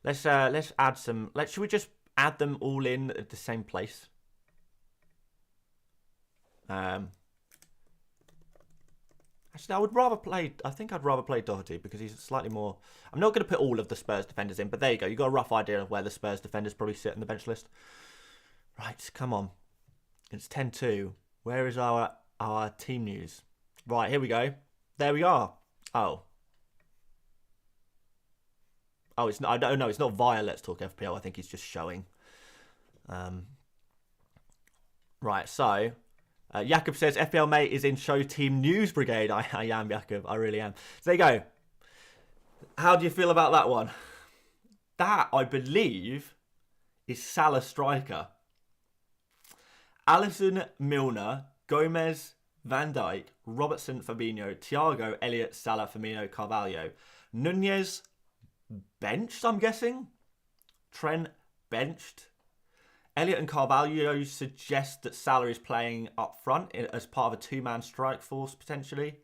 Let's add some. Should we just add them all in at the same place? Actually, I would rather play. I think I'd rather play Doherty because he's slightly more. I'm not going to put all of the Spurs defenders in, but there you go. You got a rough idea of where the Spurs defenders probably sit in the bench list. Right, come on. It's 10-2. Where is our team news? Right, here we go. There we are. Oh, it's not. I don't know. It's not via Let's Talk FPL. I think he's just showing. Right. So, Jakob says FPL Mate is in show team news brigade. I am, Jakob. I really am. So there you go. How do you feel about that one? That, I believe, is Salah striker. Alisson, Milner, Gomez, Van Dijk, Robertson, Fabinho, Thiago, Elliott, Salah, Firmino, Carvalho, Nunez. Benched, I'm guessing. Trent benched. Elliott and Carvalho suggest that Salah is playing up front as part of a two-man strike force, potentially.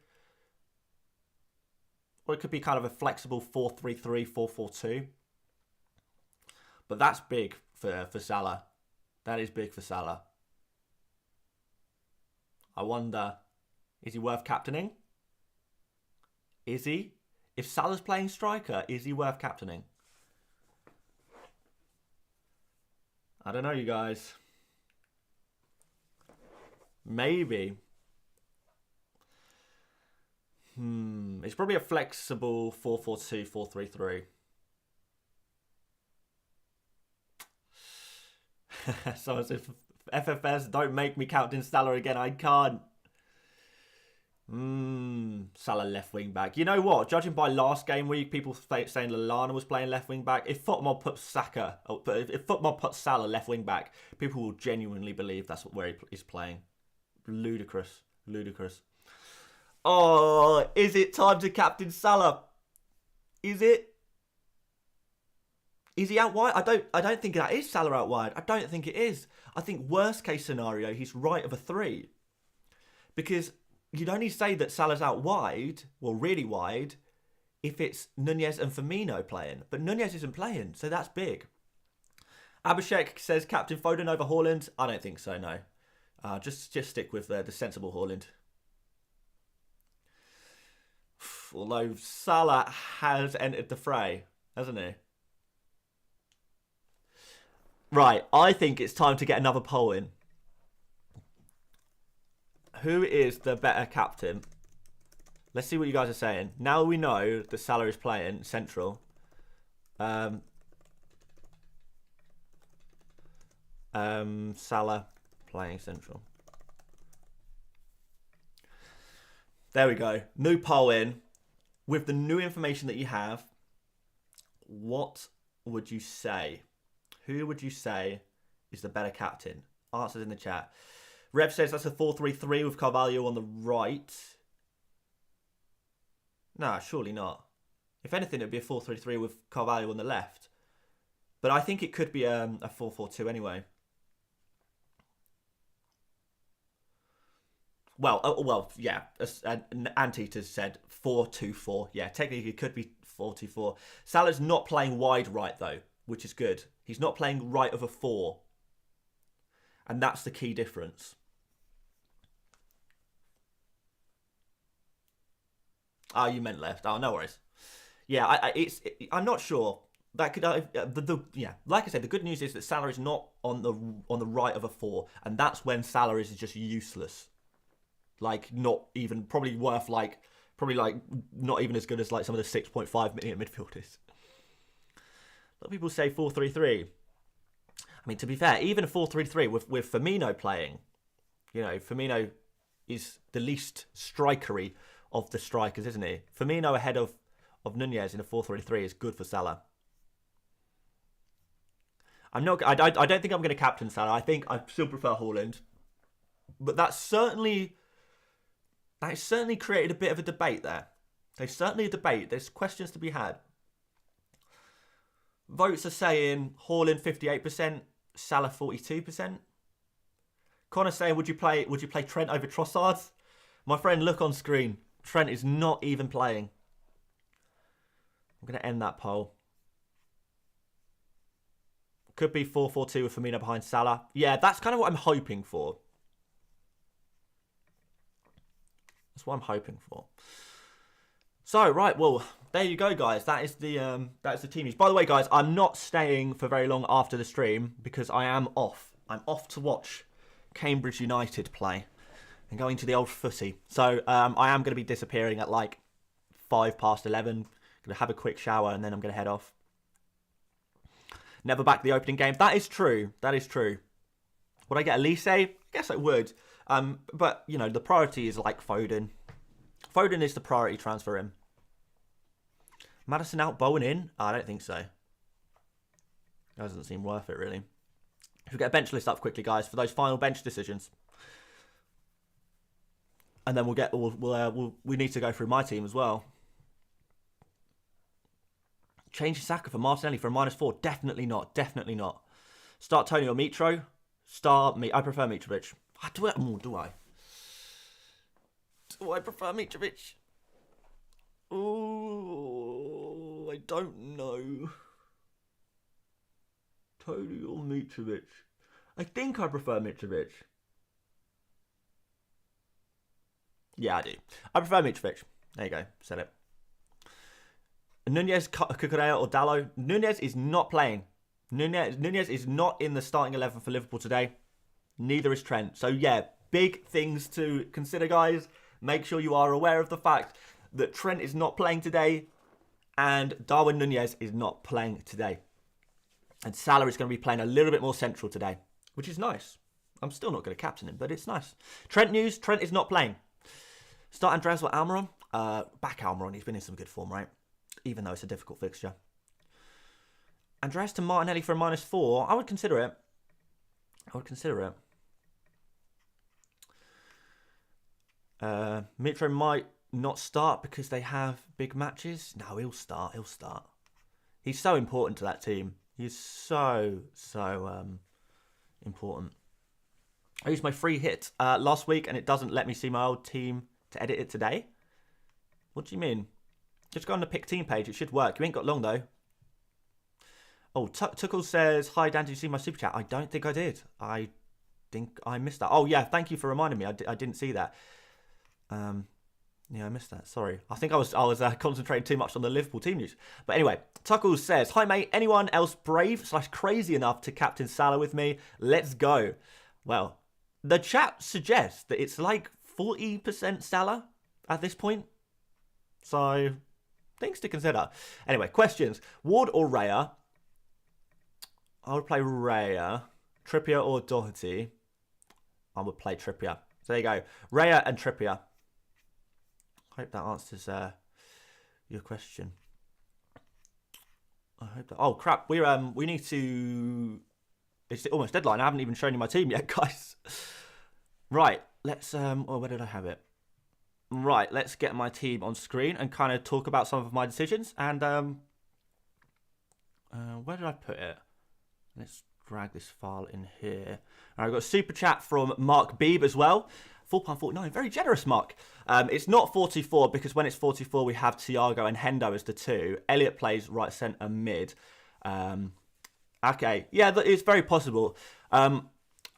Or it could be kind of a flexible 4-3-3, 4-4-2. But that's big for Salah. That is big for Salah. I wonder, is he worth captaining? Is he? If Salah's playing striker, is he worth captaining? I don't know, you guys. Maybe. It's probably a flexible 4-4-2, 4-3-3. Someone says, FFS, don't make me captain Salah again. I can't. Salah left wing back. You know what? Judging by last game week, people saying Lallana was playing left wing back. If Footmob puts Salah left wing back, people will genuinely believe that's where he's playing. Ludicrous. Oh, is it time to captain Salah? Is it Is he out wide? I don't think that is Salah out wide. I don't think it is. I think worst case scenario, he's right of a 3. Because you'd only say that Salah's out wide, well, really wide, if it's Nunez and Firmino playing. But Nunez isn't playing, so that's big. Abhishek says Captain Foden over Haaland. I don't think so, no. Just stick with the sensible Haaland. Although Salah has entered the fray, hasn't he? Right, I think it's time to get another poll in. Who is the better captain? Let's see what you guys are saying. Now we know that Salah is playing central. Salah playing central. There we go. New poll in. With the new information that you have, what would you say? Who would you say is the better captain? Answers in the chat. Rev says that's a 4-3-3 with Carvalho on the right. Nah, surely not. If anything, it'd be a 4-3-3 with Carvalho on the left. But I think it could be a 4-4-2 anyway. Well, yeah. Anteater said 4-2-4. Yeah, technically it could be 4-2-4. Salah's not playing wide right though, which is good. He's not playing right of a 4. And that's the key difference. Oh, you meant left. Oh, no worries. Yeah, I'm not sure. That could yeah. Like I said, the good news is that Salah is not on the right of a 4, and that's when Salah is just useless. Like not even probably worth probably not even as good as like some of the 6.5 million midfielders. A lot of people say 4-3-3. I mean, to be fair, even a 4-3-3 with Firmino playing, you know, Firmino is the least strikery of the strikers, isn't he? Firmino ahead of Nunez in a 4-3-3 is good for Salah. I don't think I'm going to captain Salah. I think I still prefer Haaland, but that's certainly created a bit of a debate there. There's certainly a debate. There's questions to be had. Votes are saying Haaland 58%, Salah 42%. Connor saying, would you play Trent over Trossard? My friend, look on screen. Trent is not even playing. I'm going to end that poll. Could be 4-4-2 with Firmino behind Salah. Yeah, that's kind of what I'm hoping for. That's what I'm hoping for. So, right, well, there you go, guys. That is the team news. By the way, guys, I'm not staying for very long after the stream because I am off. I'm off to watch Cambridge United play and going to the old footy. So, I am going to be disappearing at like 11:05. Going to have a quick shower and then I'm going to head off. Never back the opening game. That is true. That is true. Would I get Elise? I guess I would. But, you know, the priority is like Foden. Foden is the priority transfer in. Maddison out, Bowen in? I don't think so. That doesn't seem worth it, really. If we get a bench list up quickly, guys, for those final bench decisions. And then we need to go through my team as well. Change Saka for Martinelli for a -4. Definitely not. Definitely not. Start Tony or Mitro. Start me. I prefer Mitrovic. Do I? Do I prefer Mitrovic? Oh, I don't know. Tony or Mitrovic? I think I prefer Mitrovic. Yeah, I do. I prefer Mitrovic. There you go. Said it. Nunez, Cucurella or Dallo. Nunez is not playing. Nunez is not in the starting 11 for Liverpool today. Neither is Trent. So yeah, big things to consider, guys. Make sure you are aware of the fact that Trent is not playing today and Darwin Nunez is not playing today. And Salah is going to be playing a little bit more central today, which is nice. I'm still not going to captain him, but it's nice. Trent news, Trent is not playing. Start Andreas or Almiron. Back Almiron, he's been in some good form, right? Even though it's a difficult fixture. Andreas to Martinelli for a -4. I would consider it. Mitro might not start because they have big matches. No, he'll start. He's so important to that team. He's so important. I used my free hit last week, and it doesn't let me see my old team to edit it today. What do you mean? Just go on the pick team page. It should work. You ain't got long, though. Oh, Tuckle says, hi, Dan, did you see my super chat? I don't think I did. I think I missed that. Oh, yeah, thank you for reminding me. I didn't see that. Yeah, I missed that. Sorry. I think I was concentrating too much on the Liverpool team news. But anyway, Tuckle says, hi, mate. Anyone else brave/crazy enough to captain Salah with me? Let's go. Well, the chat suggests that it's like 40% Salah at this point. So, things to consider. Anyway, questions. Ward or Raya? I would play Raya. Trippier or Doherty? I would play Trippier. So there you go. Raya and Trippier. Hope that answers your question. I hope that. Oh crap! We need to. It's almost deadline. I haven't even shown you my team yet, guys. Right. Let's. Oh, where did I have it? Right. Let's get my team on screen and kind of talk about some of my decisions. And where did I put it? Let's drag this file in here. And I've got a super chat from Mark Beebe as well. £4.49, very generous, Mark. It's not 44 because when it's 44, we have Thiago and Hendo as the two. Elliot plays right centre mid. Okay, yeah, it's very possible. I'm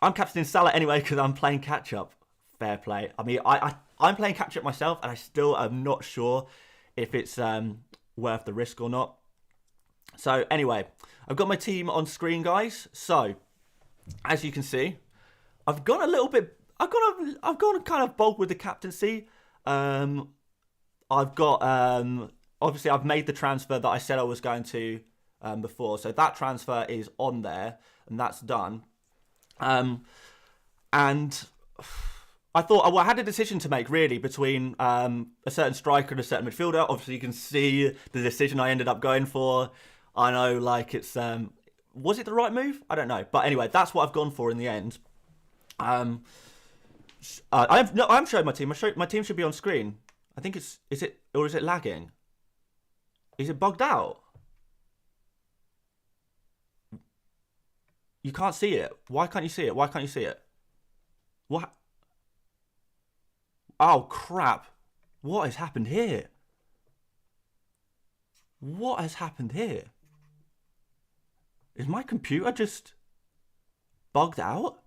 captaining Salah anyway because I'm playing catch up. Fair play. I mean, I'm playing catch up myself, and I still am not sure if it's worth the risk or not. So anyway, I've got my team on screen, guys. So as you can see, I've gone a little bit. I've gone kind of bold with the captaincy. I've got obviously I've made the transfer that I said I was going to before, so that transfer is on there and that's done. And I thought I had a decision to make really between a certain striker and a certain midfielder. Obviously, you can see the decision I ended up going for. I know, like it's was it the right move? I don't know, but anyway, that's what I've gone for in the end. I'm showing my team. My team should be on screen. I think is it lagging? Is it bugged out? You can't see it. Why can't you see it? Why can't you see it? What? Oh crap! What has happened here? What has happened here? Is my computer just bugged out?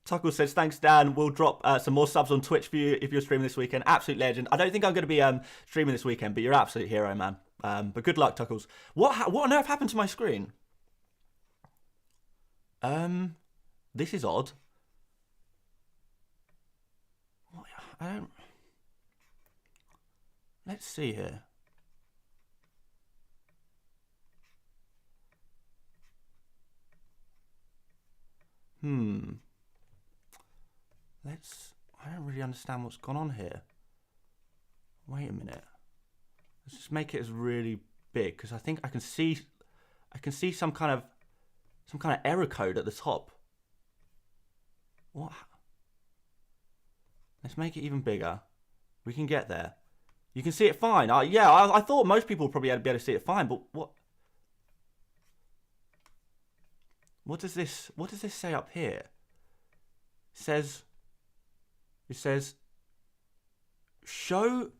Tuckle says, thanks, Dan. We'll drop some more subs on Twitch for you if you're streaming this weekend. Absolute legend. I don't think I'm going to be streaming this weekend, but you're an absolute hero, man. But good luck, Tuckles. What on earth happened to my screen? This is odd. I don't... Let's see here. I don't really understand what's gone on here. Wait a minute. Let's just make it as really big because I think I can see some kind of error code at the top. What? Let's make it even bigger. We can get there. You can see it fine. I thought most people would probably be able to see it fine, but what? What does this say up here? It says show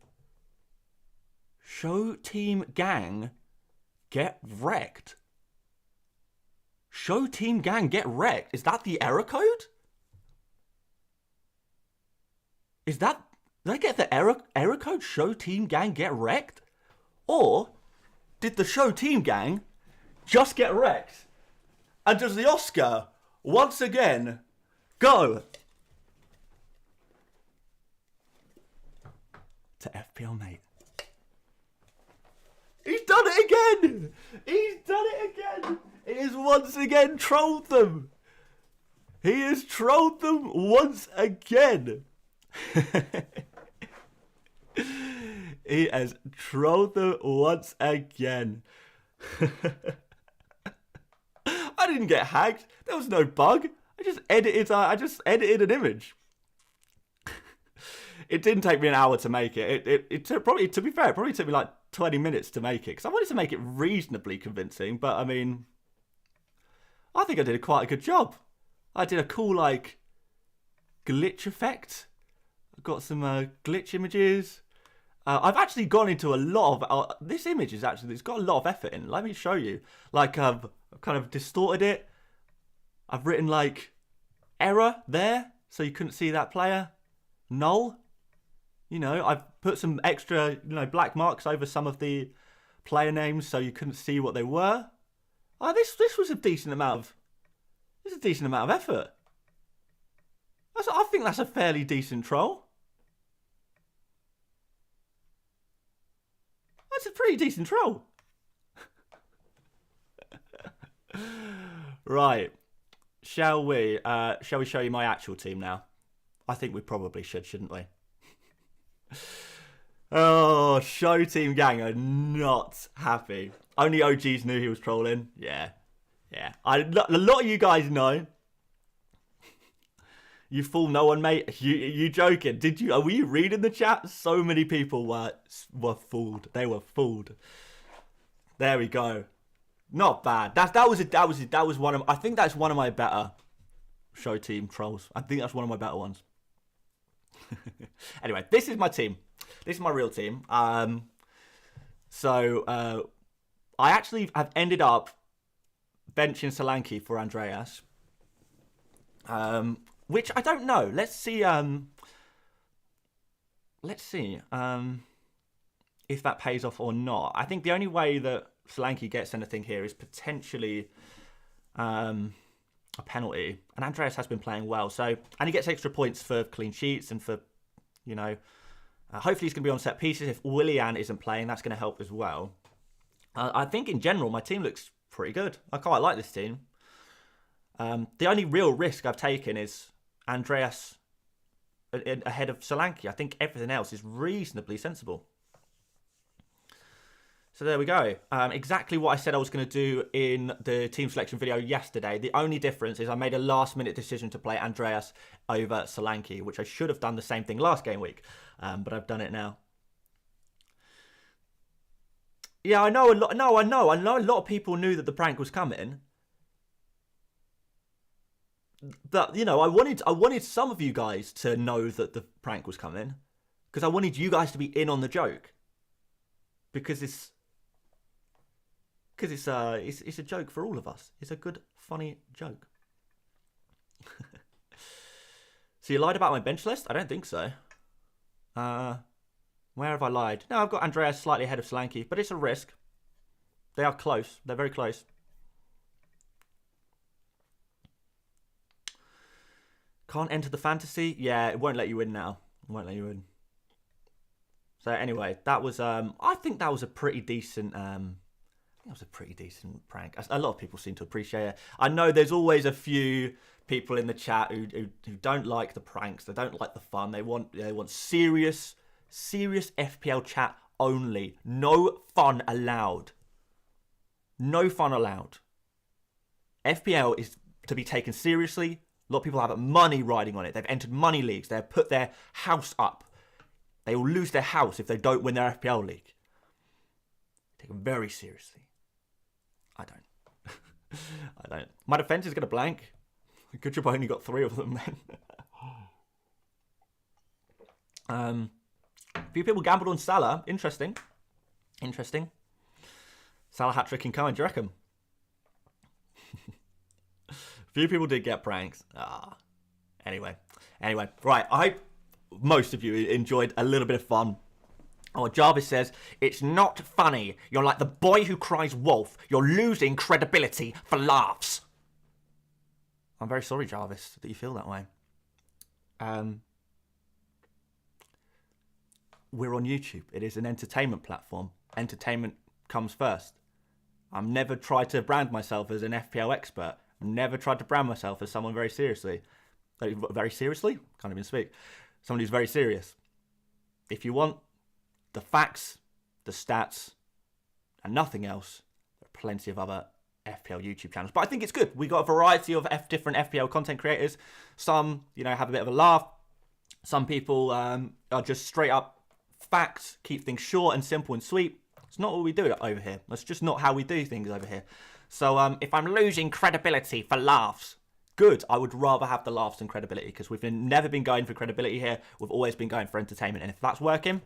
team gang get wrecked. Show team gang get wrecked. Is that the error code? Did I get the error code? Show team gang get wrecked? Or did the show team gang just get wrecked? And does the Oscar once again go to FPL Mate? He's done it again! He's done it again! He has once again trolled them! He has trolled them once again! He has trolled them once again. I didn't get hacked. There was no bug. I just edited an image. It didn't take me an hour to make it. It took, probably, to be fair, it probably took me like 20 minutes to make it because I wanted to make it reasonably convincing, but I mean, I think I did quite a good job. I did a cool like glitch effect. I got some glitch images. I've actually gone into a lot of this image is actually it's got a lot of effort in. Let me show you. Like I've kind of distorted it. I've written like error there so you couldn't see that player. Null. You know, I've put some extra, black marks over some of the player names so you couldn't see what they were. Oh, this was a decent amount of effort. I think that's a fairly decent troll. That's a pretty decent troll. Right. Shall we show you my actual team now? I think we probably should, shouldn't we? Oh, show team gang are not happy. Only OGs knew he was trolling. Yeah. A lot of you guys know. You fool no one, mate. You joking? Were you reading the chat? So many people were fooled. They were fooled. There we go. Not bad. That was one of. I think that's one of my better show team trolls. I think that's one of my better ones. Anyway, this is my team. This is my real team. So I actually have ended up benching Solanke for Andreas. Which I don't know. Let's see. If that pays off or not. I think the only way that Solanke gets anything here is potentially a penalty. And Andreas has been playing well. So, and he gets extra points for clean sheets and for, hopefully he's going to be on set pieces. If Willian isn't playing, that's going to help as well. I think in general, my team looks pretty good. I quite like this team. The only real risk I've taken is Andreas ahead of Solanke. I think everything else is reasonably sensible. So there we go. Exactly what I said I was going to do in the team selection video yesterday. The only difference is I made a last-minute decision to play Andreas over Solanke, which I should have done the same thing last game week, but I've done it now. Yeah, I know a lot. No, I know a lot of people knew that the prank was coming. But I wanted some of you guys to know that the prank was coming, because I wanted you guys to be in on the joke, because it's a joke for all of us. It's a good, funny joke. So you lied about my bench list? I don't think so. Where have I lied? No, I've got Andreas slightly ahead of Solanke, but it's a risk. They are close. They're very close. Can't enter the fantasy? Yeah, it won't let you in now. It won't let you in. So anyway, that was I think that was a pretty decent prank. A lot of people seem to appreciate it. I know there's always a few people in the chat who don't like the pranks. They don't like the fun. They want serious FPL chat only. No fun allowed. No fun allowed. FPL is to be taken seriously. A lot of people have money riding on it. They've entered money leagues. They've put their house up. They will lose their house if they don't win their FPL league. Take them very seriously. I don't. I don't. My defense is going to blank. Good job I only got 3 of them then. A few people gambled on Salah. Interesting. Salah hat-trick in coming, do you reckon? A few people did get pranks. Anyway. Right, I hope most of you enjoyed a little bit of fun. Oh, Jarvis says, it's not funny. You're like the boy who cries wolf. You're losing credibility for laughs. I'm very sorry, Jarvis, that you feel that way. We're on YouTube. It is an entertainment platform. Entertainment comes first. I've never tried to brand myself as an FPL expert. I've never tried to brand myself as someone very seriously. Very seriously? Can't even speak. Someone who's very serious. If you want the facts, the stats, and nothing else, there are plenty of other FPL YouTube channels. But I think it's good. We got a variety of different FPL content creators. Some, have a bit of a laugh. Some people are just straight up facts, keep things short and simple and sweet. It's not what we do over here. That's just not how we do things over here. So if I'm losing credibility for laughs, good. I would rather have the laughs than credibility, because we've never been going for credibility here. We've always been going for entertainment. And if that's working,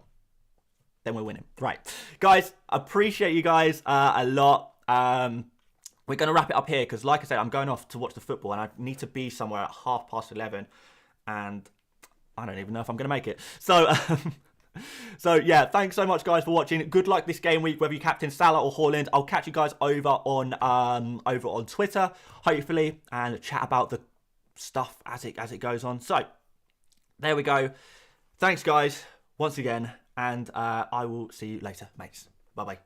then we're winning. Right. Guys, appreciate you guys a lot. We're going to wrap it up here because, like I said, I'm going off to watch the football and I need to be somewhere at 11:30. And I don't even know if I'm going to make it. So... So, yeah, thanks so much, guys, for watching. Good luck this game week, whether you captain Salah or Haaland. I'll catch you guys over on Twitter, hopefully, and chat about the stuff as it goes on. So, there we go. Thanks, guys, once again, and I will see you later, mates. Bye-bye.